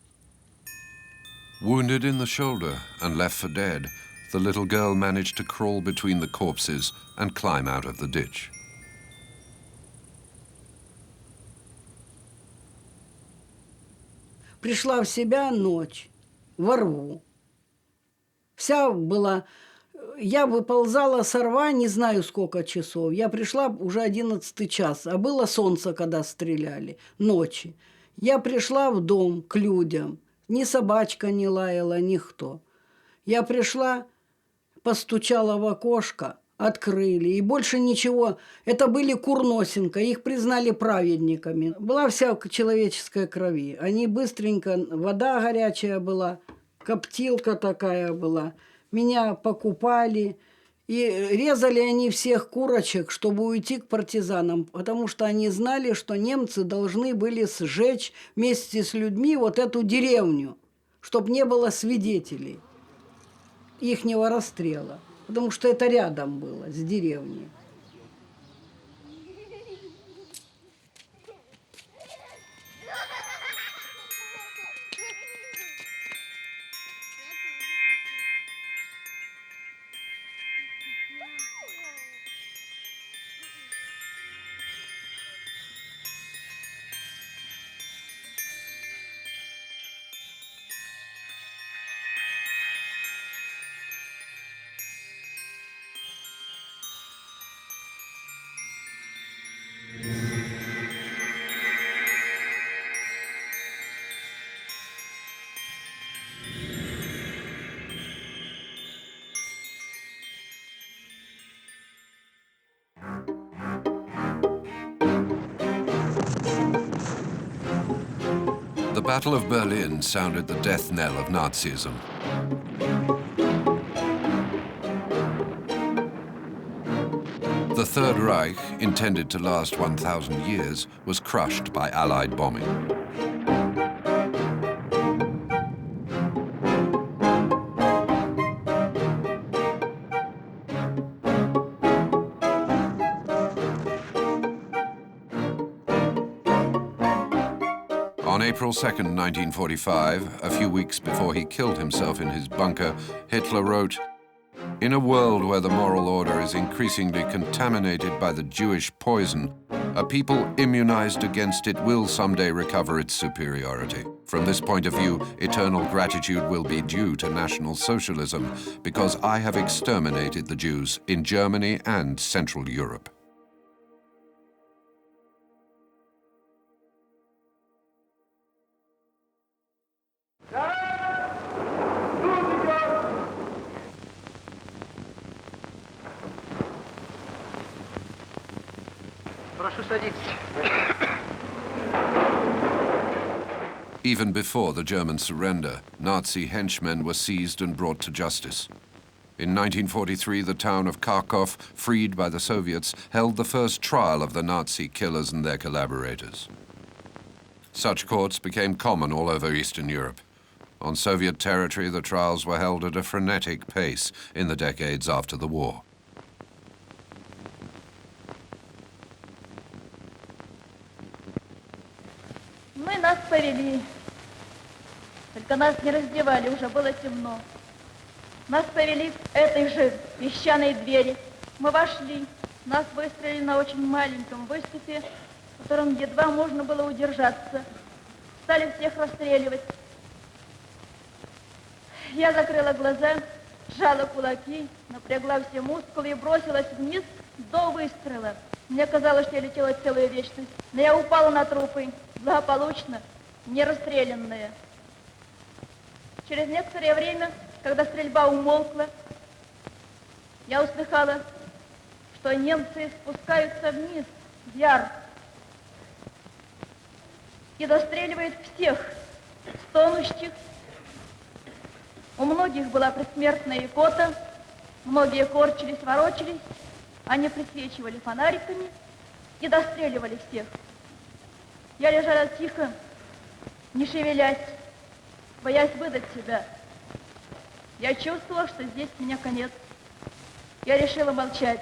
Wounded in the shoulder and left for dead, the little girl managed to crawl between the corpses and climb out of the ditch. Пришла в себя ночь, во рву. Вся была... Я выползала со рва, не знаю сколько часов. Я пришла уже 11-й час, а было солнце, когда стреляли, ночи. Я пришла в дом к людям. Ни собачка не лаяла, никто. Я пришла, постучала в окошко, открыли. И больше ничего. Это были Курносенко, их признали праведниками. Была вся человеческая крови. Они быстренько, вода горячая была, коптилка такая была. Меня покупали. И резали они всех курочек, чтобы уйти к партизанам, потому что они знали, что немцы должны были сжечь вместе с людьми вот эту деревню, чтобы не было свидетелей ихнего расстрела, потому что это рядом было с деревней. The Battle of Berlin sounded the death knell of Nazism. The Third Reich, intended to last 1,000 years, was crushed by Allied bombing. On April 2nd, 1945, a few weeks before he killed himself in his bunker, Hitler wrote, "In a world where the moral order is increasingly contaminated by the Jewish poison, a people immunized against it will someday recover its superiority. From this point of view, eternal gratitude will be due to National Socialism, because I have exterminated the Jews in Germany and Central Europe." Even before the German surrender, Nazi henchmen were seized and brought to justice. In 1943, the town of Kharkov, freed by the Soviets, held the first trial of the Nazi killers and their collaborators. Such courts became common all over Eastern Europe. On Soviet territory, the trials were held at a frenetic pace in the decades after the war. Нас повели, только нас не раздевали, уже было темно. Нас повели к этой же песчаной двери. Мы вошли, нас выстроили на очень маленьком выступе, в котором едва можно было удержаться. Стали всех расстреливать. Я закрыла глаза сжала кулаки, напрягла все мускулы и бросилась вниз до выстрела. Мне казалось, что я летела целую вечность, но я упала на трупы, благополучно, не расстрелянная. Через некоторое время, когда стрельба умолкла, я услыхала, что немцы спускаются вниз, в яр, и достреливают всех стонущих. У многих была предсмертная икота, многие корчились, ворочались, они присвечивали фонариками и достреливали всех. Я лежала тихо, не шевелясь, боясь выдать себя. Я чувствовала, что здесь меня конец. Я решила молчать.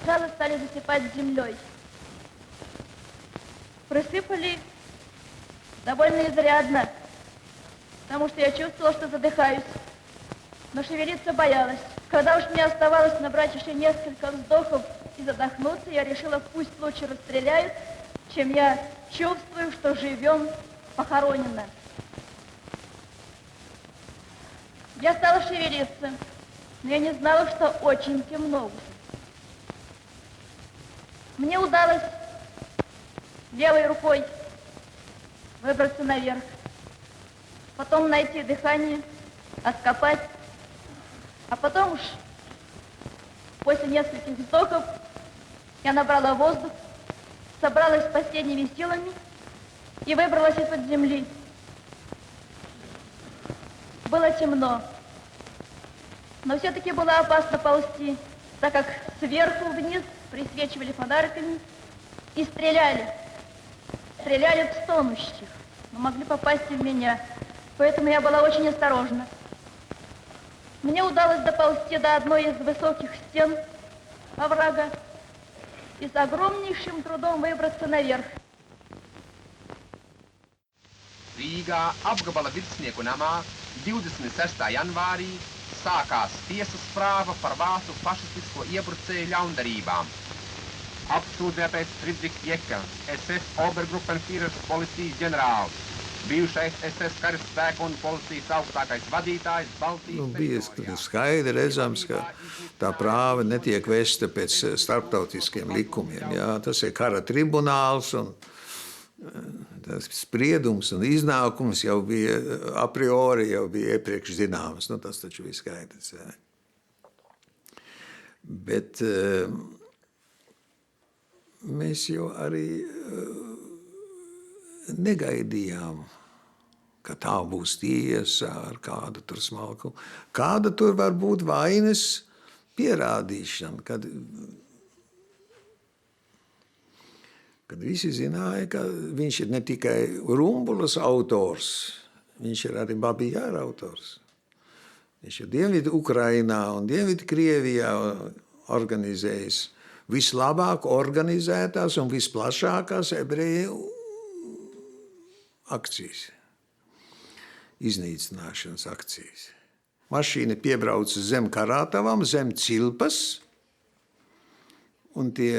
Сразу стали засыпать землей. Присыпали довольно изрядно, потому что я чувствовала, что задыхаюсь, но шевелиться боялась. Когда уж мне оставалось набрать еще несколько вздохов и задохнуться, я решила, пусть лучше расстреляют, чем я чувствую, что живем похоронено. Я стала шевелиться, но я не знала, что очень темно уже. Мне удалось левой рукой выбраться наверх, потом найти дыхание, откопать, а потом уж после нескольких вздохов я набрала воздух, собралась с последними силами и выбралась из-под земли. Было темно, но все-таки было опасно ползти, так как сверху вниз присвечивали фонариками и стреляли. Стреляли в стонущих, но могли попасть и в меня, поэтому я была очень осторожна. Мне удалось доползти до одной из высоких стен оврага и с огромнейшим трудом выбраться наверх. Rīgā apgabala virsnieku namā 26. janvārī sākās tiesas prāva par vācu fašistisko iebrucēju ļaundarībām. Apsūdzētais Friedrichs Jekels, SS Obergruppenführers policijas ģenerālis, bijušais SS karaspēku un policijas augstākais vadītājs Baltijas bija skaidri redzams, ka tā prāva netiek vesta pēc starptautiskiem likumiem. Jā. Tas ir kara tribunāls, un tas spriedums un iznākums jau bija a priori, jau bija iepriekš zināms. Nu, tas taču bija skaidrs. Jā. Bet mēs jau arī negaidījām, ka tā būs tiesa ar kādu tur smalkumu. Kāda tur var būt vainas pierādīšana, kad visi zināja, ka viņš ir ne tikai Rumbulas autors, viņš ir arī Babi Jāra autors. Viņš ir Dienvidu Ukrainā un Dienvidu Krievijā organizējis vislabāk organizētās un visplašākās ebreju akcijas, iznīcināšanas akcijas. Mašīna piebrauca zem Karātavam, zem Cilpas, un tie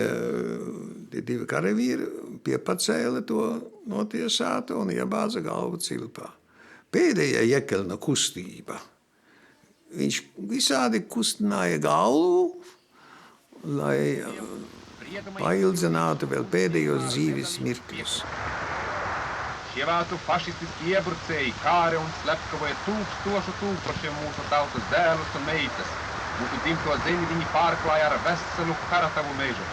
divi karavīri piepacēla to notiesātu un iebāza galvu Cilpā. Pēdējā Jekelna kustība. Viņš visādi kustināja galvu, lai paildzinātu vēl pēdējos dzīves mirkļus. Šie vācu fašistiski iebrucēji kāre un slepkavoja tūkstošiem mūsu tautas dēlus un meitas. Mūsu dzimto zemi viņi pārklāja ar veselu Karatavu mežu.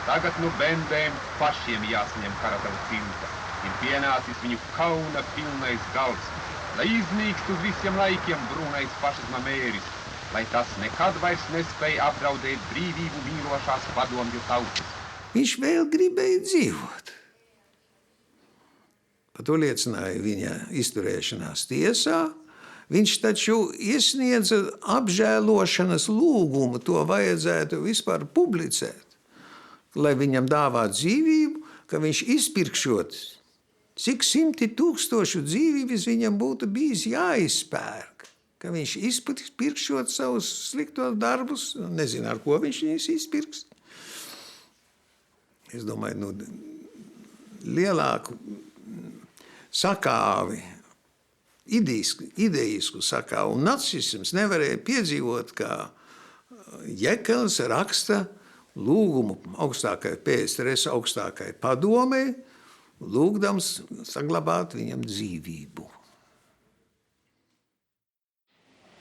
Tagad nu bendēm pašiem jāsaņem Karatavu Cilpa. Ir pienācis viņu kauna pilnais galds, lai iznīkst uz visiem laikiem brūnais fašisma mēris, lai tas nekad vairs nespēja apdraudēt brīvību mīlošās padomju tautas. Viņš vēl gribēja dzīvot. Par to liecināja viņa izturēšanās tiesā. Viņš taču iesniedza apžēlošanas lūgumu, to vajadzētu vispār publicēt, lai viņam dāvātu dzīvību, ka viņš izpirkšot, cik 100 000 dzīvības viņam būtu bijis jāizpērk, ka viņš izpirkšot savus sliktos darbus, nezinu, ar ko viņš viņus izpirks. Es domāju, lielāku sakāvi ideisku sakā, un nacisms nevarēja piedzīvot, kā Jekels raksta lūgumu augstākai PSRS, augstākai padomei, lūgdams saglabāt viņam dzīvību.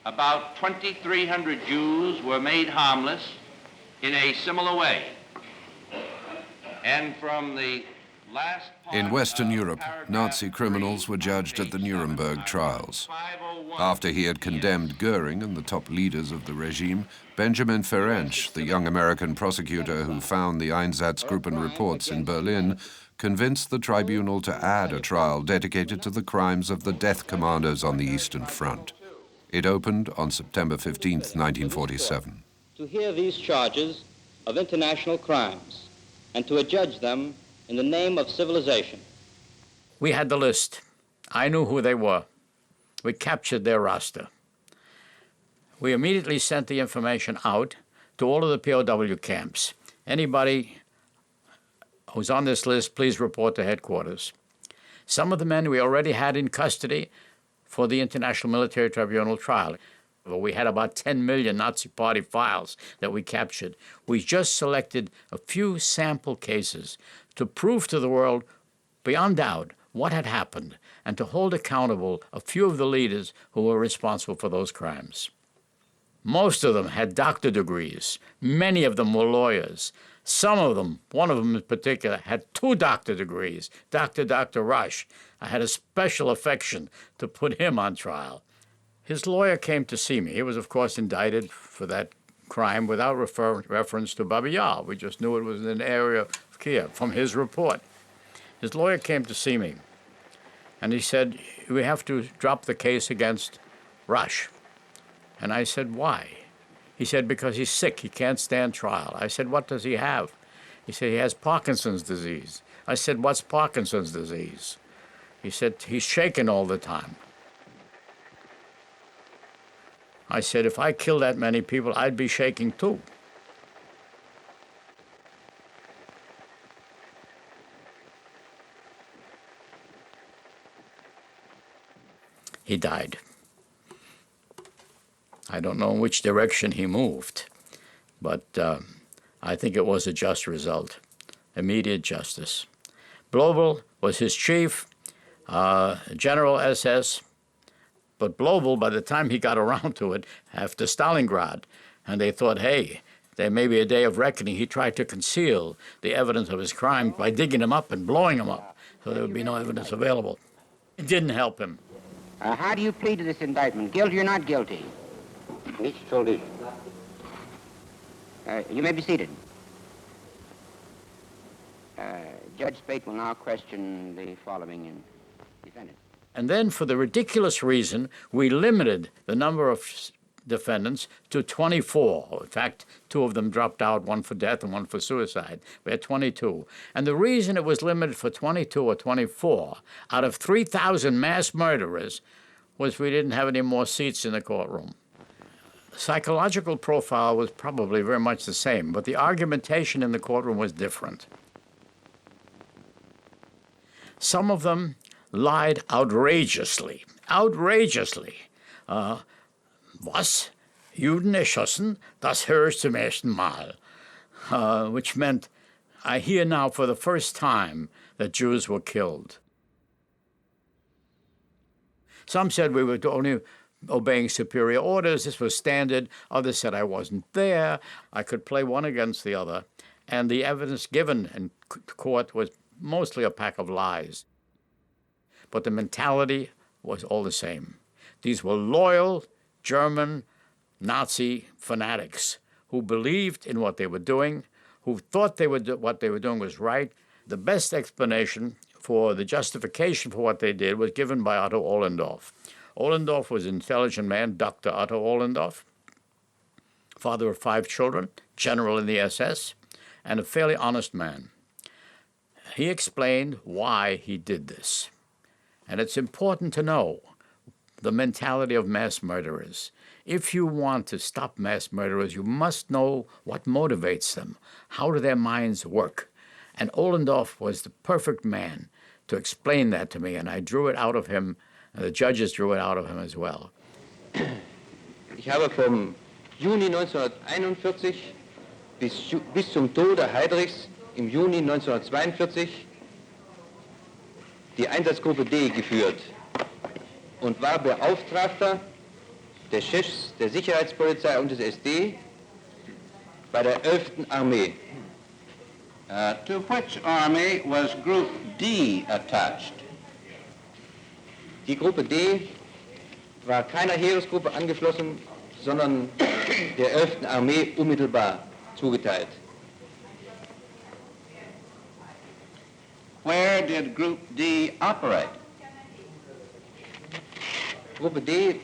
About 2,300 Jews were made harmless in a similar way. And from the last In Western Europe, Nazi criminals were judged at the Nuremberg trials. After he had condemned Goering and the top leaders of the regime, Benjamin Ferencz, the young American prosecutor who found the Einsatzgruppen reports in Berlin, convinced the tribunal to add a trial dedicated to the crimes of the death commandos on the Eastern Front. It opened on September 15, 1947. To hear these charges of international crimes and to adjudge them in the name of civilization. We had the list. I knew who they were. We captured their roster. We immediately sent the information out to all of the POW camps. Anybody who's on this list, please report to headquarters. Some of the men we already had in custody for the International Military Tribunal trial. We had about 10 million Nazi Party files that we captured. We just selected a few sample cases to prove to the world beyond doubt what had happened and to hold accountable a few of the leaders who were responsible for those crimes. Most of them had doctor degrees. Many of them were lawyers. Some of them, one of them in particular, had 2 doctor degrees, Dr. Rush. I had a special affection to put him on trial. His lawyer came to see me. He was, of course, indicted for that crime without reference to Babi Yar. We just knew it was in an area of Kiev from his report. His lawyer came to see me, and he said, we have to drop the case against Rush. And I said, why? He said, because he's sick, he can't stand trial. I said, what does he have? He said, he has Parkinson's disease. I said, what's Parkinson's disease? He said, he's shaking all the time. I said, if I kill that many people, I'd be shaking too. He died. I don't know in which direction he moved, but I think it was a just result, immediate justice. Blobel was his chief, General SS, but Blobel, by the time he got around to it, after Stalingrad, and they thought, hey, there may be a day of reckoning, he tried to conceal the evidence of his crime by digging him up and blowing him up, so there would be no evidence available. It didn't help him. How do you plead to this indictment? Guilty or not guilty? Nicht schuldig. You may be seated. Judge Spate will now question the following defendant. And then, for the ridiculous reason, we limited the number of defendants to 24. In fact, 2 of them dropped out, one for death and one for suicide. We had 22. And the reason it was limited for 22 or 24 out of 3,000 mass murderers was we didn't have any more seats in the courtroom. The psychological profile was probably very much the same, but the argumentation in the courtroom was different. Some of them lied outrageously. Was? Juden erschossen? Das höre ich zum ersten Mal. Which meant, I hear now for the first time that Jews were killed. Some said we were only obeying superior orders. This was standard. Others said I wasn't there. I could play one against the other. And the evidence given in court was mostly a pack of lies. But the mentality was all the same. These were loyal German Nazi fanatics who believed in what they were doing, who thought what they were doing was right. The best explanation for the justification for what they did was given by Otto Ohlendorf. Ohlendorf was an intelligent man, Dr. Otto Ohlendorf, father of 5 children, general in the SS, and a fairly honest man. He explained why he did this. And it's important to know the mentality of mass murderers. If you want to stop mass murderers, you must know what motivates them. How do their minds work? And Ohlendorf was the perfect man to explain that to me, and I drew it out of him And the judges drew it out of him as well. Ich habe vom Juni 1941 bis zum Tode Heydrichs im Juni 1942 die Einsatzgruppe D geführt und war Beauftragter des Chefs der Sicherheitspolizei und des SD bei der 11. Armee. To which army was Group D attached? Die Gruppe D war keiner Heeresgruppe angeschlossen, sondern der 11. Armee unmittelbar zugeteilt. Where did Group D operate? Gruppe D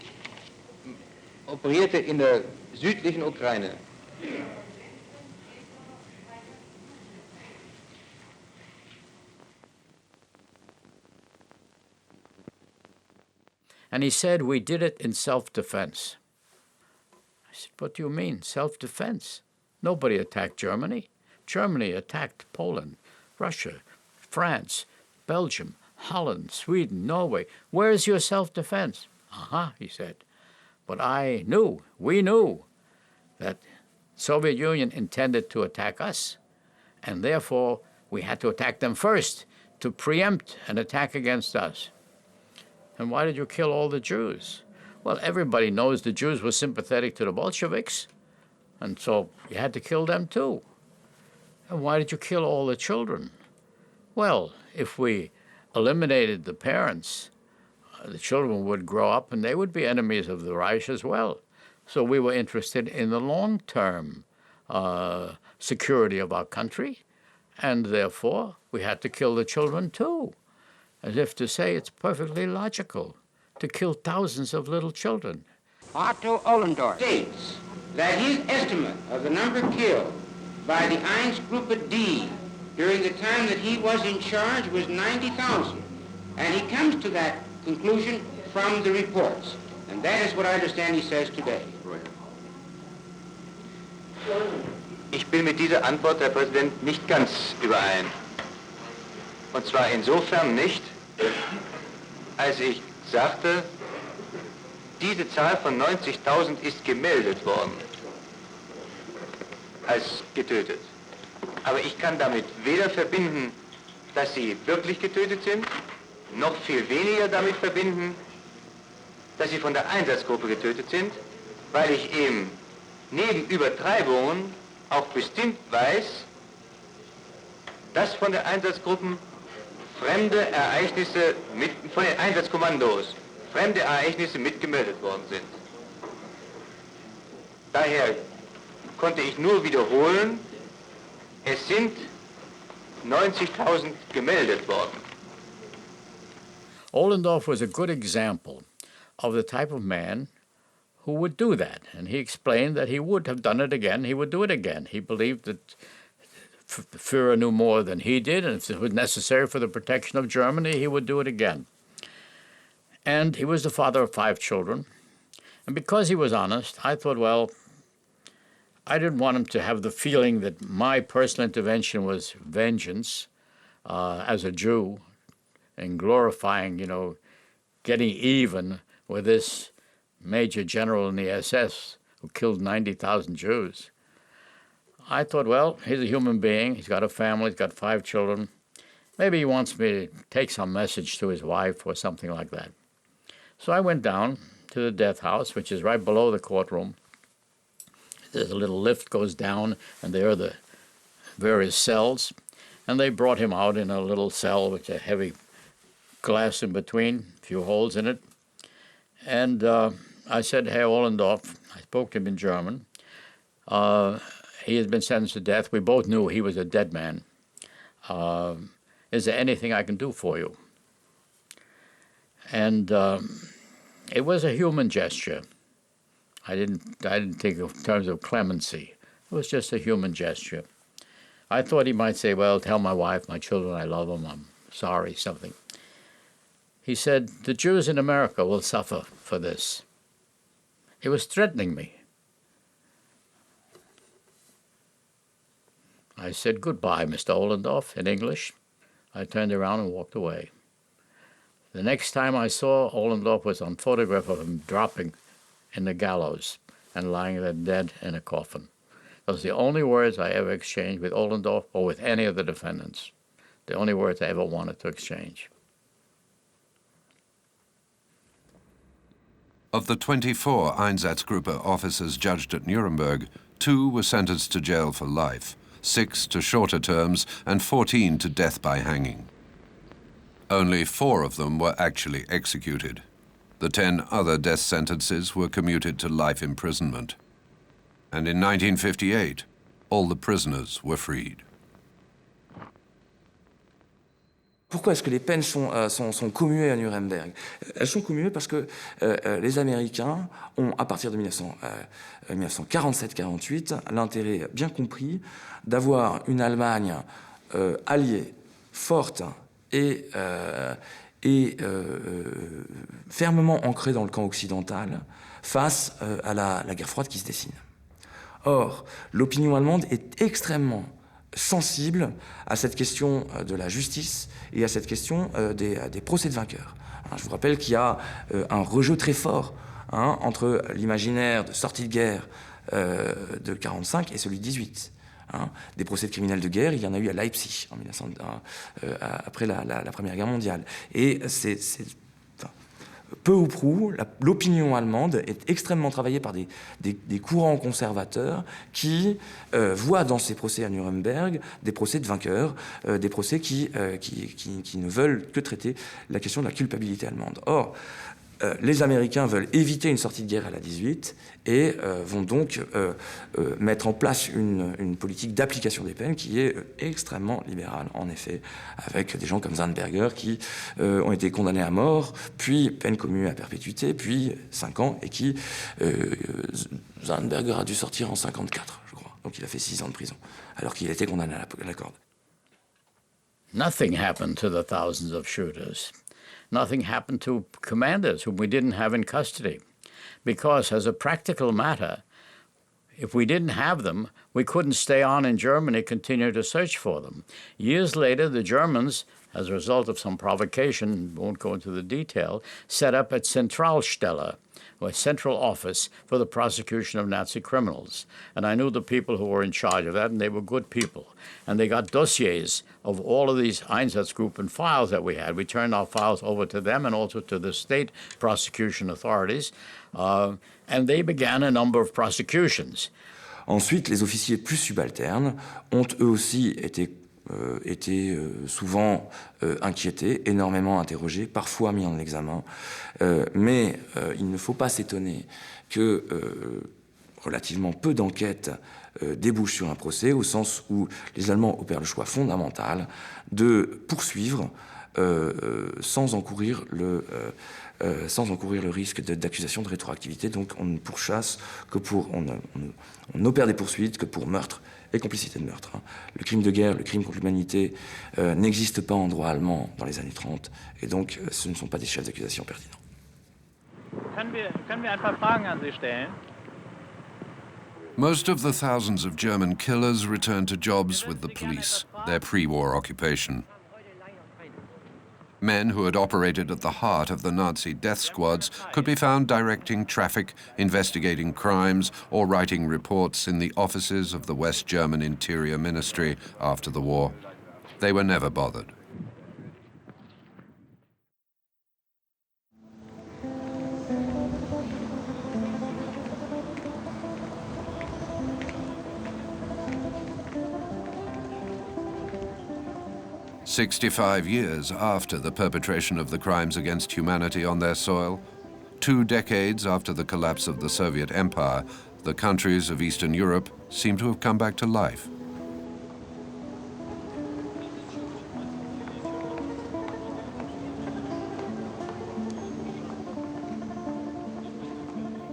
operierte in der südlichen Ukraine. And he said, we did it in self-defense. I said, what do you mean, self-defense? Nobody attacked Germany. Germany attacked Poland, Russia, France, Belgium, Holland, Sweden, Norway. Where's your self-defense? He said. But we knew that Soviet Union intended to attack us, and therefore we had to attack them first to preempt an attack against us. And why did you kill all the Jews? Well, everybody knows the Jews were sympathetic to the Bolsheviks, and so you had to kill them too. And why did you kill all the children? Well, if we eliminated the parents, the children would grow up and they would be enemies of the Reich as well. So we were interested in the long-term security of our country, and therefore we had to kill the children too. As if to say it's perfectly logical to kill thousands of little children. Otto Ollendorf states that his estimate of the number killed by the Einsatzgruppe D during the time that he was in charge was 90,000. And he comes to that conclusion from the reports. And that is what I understand he says today. Ich bin mit dieser Antwort, Herr Präsident, nicht ganz überein. Und zwar insofern nicht, als ich sagte, diese Zahl von 90.000 ist gemeldet worden als getötet. Aber ich kann damit weder verbinden, dass sie wirklich getötet sind, noch viel weniger damit verbinden, dass sie von der Einsatzgruppe getötet sind, weil ich eben neben Übertreibungen auch bestimmt weiß, dass von den Einsatzgruppen fremde Ereignisse, von den Einsatzkommandos, fremde Ereignisse mitgemeldet worden sind. Daher konnte ich nur wiederholen, es sind 90.000 gemeldet worden. Ollendorf was a good example of the type of man who would do that. And he explained that he would have done it again, he would do it again. He believed that the Führer knew more than he did, and if it was necessary for the protection of Germany, he would do it again. And he was the father of 5 children. And because he was honest, I thought, well, I didn't want him to have the feeling that my personal intervention was vengeance as a Jew and glorifying, getting even with this major general in the SS who killed 90,000 Jews. I thought, well, he's a human being. He's got a family. He's got 5 children. Maybe he wants me to take some message to his wife or something like that. So I went down to the death house, which is right below the courtroom. There's a little lift goes down, and there are the various cells. And they brought him out in a little cell with a heavy glass in between, a few holes in it. And I said, Herr Ollendorf, I spoke to him in German. He has been sentenced to death. We both knew he was a dead man. Is there anything I can do for you? And it was a human gesture. I didn't think of terms of clemency. It was just a human gesture. I thought he might say, well, tell my wife, my children, I love them, I'm sorry, something. He said, the Jews in America will suffer for this. He was threatening me. I said, goodbye, Mr. Ollendorf, in English. I turned around and walked away. The next time I saw Ollendorf was on photograph of him dropping in the gallows and lying there dead in a coffin. Those are the only words I ever exchanged with Ollendorf or with any of the defendants. The only words I ever wanted to exchange. Of the 24 Einsatzgruppe officers judged at Nuremberg, 2 were sentenced to jail for life, 6 to shorter terms, and 14 to death by hanging. Only 4 of them were actually executed. The 10 other death sentences were commuted to life imprisonment. And in 1958, all the prisoners were freed. Pourquoi est-ce que les peines sont commuées à Nuremberg? Elles sont commuées parce que les Américains ont, à partir de 1947-48, l'intérêt bien compris d'avoir une Allemagne alliée, forte et fermement ancrée dans le camp occidental face à la guerre froide qui se dessine. Or, l'opinion allemande est extrêmement sensible à cette question de la justice et à cette question des procès de vainqueurs. Je vous rappelle qu'il y a un rejeu très fort entre l'imaginaire de sortie de guerre de 1945 et celui de 1918. Des procès de criminels de guerre, il y en a eu à Leipzig après la Première Guerre mondiale. Et peu ou prou, l'opinion allemande est extrêmement travaillée par des courants conservateurs qui voient dans ces procès à Nuremberg des procès de vainqueurs, des procès qui ne veulent que traiter la question de la culpabilité allemande. Or, les Américains veulent éviter une sortie de guerre à la 18 et vont donc mettre en place une politique d'application des peines qui est extrêmement libérale, en effet, avec des gens comme Zandberger qui ont été condamnés à mort, puis peine commue à perpétuité, puis 5 ans, et qui, Zandberger a dû sortir en 1954, je crois. Donc il a fait 6 ans de prison, alors qu'il était condamné à la corde. Nothing happened to the thousands of shooters. Nothing happened to commanders whom we didn't have in custody. Because as a practical matter, if we didn't have them, we couldn't stay on in Germany, continue to search for them. Years later, the Germans, as a result of some provocation, won't go into the detail, set up a Zentralstelle, or a central office for the prosecution of Nazi criminals. And I knew the people who were in charge of that, and they were good people. And they got dossiers of all of these Einsatzgruppen files that we had. We turned our files over to them and also to the state prosecution authorities, and they began a number of prosecutions. Ensuite, les officiers plus subalternes ont eux aussi été souvent inquiétés, énormément interrogés, parfois mis en examen. Mais il ne faut pas s'étonner que relativement peu d'enquêtes débouchent sur un procès, au sens où les Allemands opèrent le choix fondamental de poursuivre sans encourir le risque d'accusation de rétroactivité. Donc on ne pourchasse que on opère des poursuites que pour meurtre et complicité de meurtre. Le crime de guerre, le crime contre l'humanité n'existe pas en droit allemand dans les années 30, et donc ce ne sont pas des chefs d'accusation pertinents. Können wir ein paar Fragen an Sie stellen? Most of the thousands of German killers returned to jobs with the police, their pre-war occupation. Men who had operated at the heart of the Nazi death squads could be found directing traffic, investigating crimes, or writing reports in the offices of the West German Interior Ministry after the war. They were never bothered. "65 years after the perpetration of the crimes against humanity on their soil, 2 decades after the collapse of the Soviet Empire, the countries of Eastern Europe seem to have come back to life.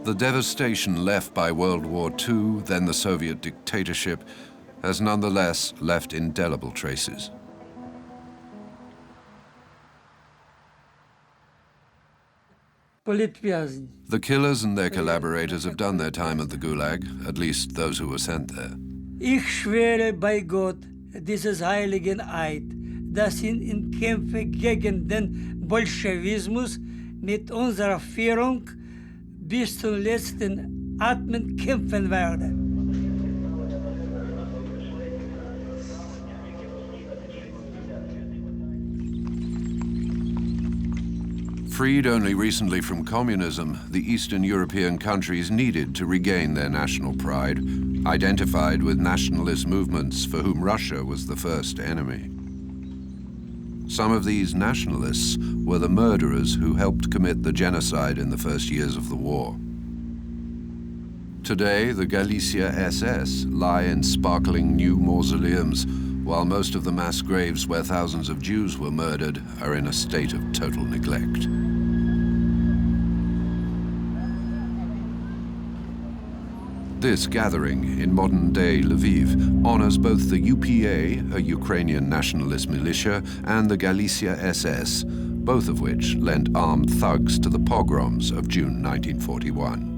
The devastation left by World War II, then the Soviet dictatorship, has nonetheless left indelible traces. The killers and their collaborators have done their time at the Gulag, at least those who were sent there. Ich schwöre bei Gott, dieses heiligen Eid, dass sie in Kämpfe gegen den Bolschewismus mit unserer Führung bis zum letzten Atmen kämpfen werden. Freed only recently from communism, the Eastern European countries needed to regain their national pride, identified with nationalist movements for whom Russia was the first enemy. Some of these nationalists were the murderers who helped commit the genocide in the first years of the war. Today, the Galicia SS lie in sparkling new mausoleums, while most of the mass graves where thousands of Jews were murdered are in a state of total neglect. This gathering in modern-day Lviv honors both the UPA, a Ukrainian nationalist militia, and the Galicia SS, both of which lent armed thugs to the pogroms of June 1941.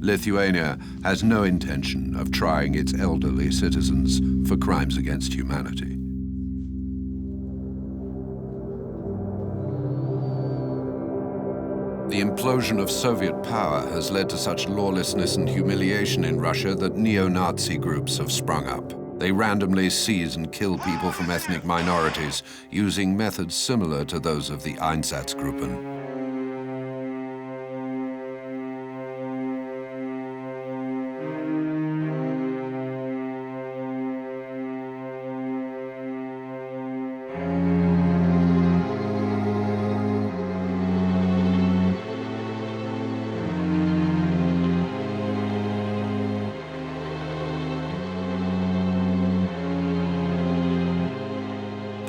Lithuania has no intention of trying its elderly citizens for crimes against humanity. The implosion of Soviet power has led to such lawlessness and humiliation in Russia that neo-Nazi groups have sprung up. They randomly seize and kill people from ethnic minorities using methods similar to those of the Einsatzgruppen.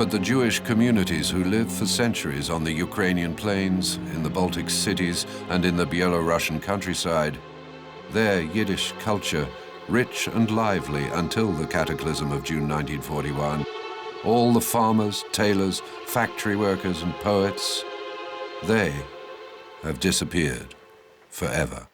But the Jewish communities who lived for centuries on the Ukrainian plains, in the Baltic cities, and in the Belarusian countryside, their Yiddish culture, rich and lively until the cataclysm of June 1941, all the farmers, tailors, factory workers, and poets, they have disappeared forever.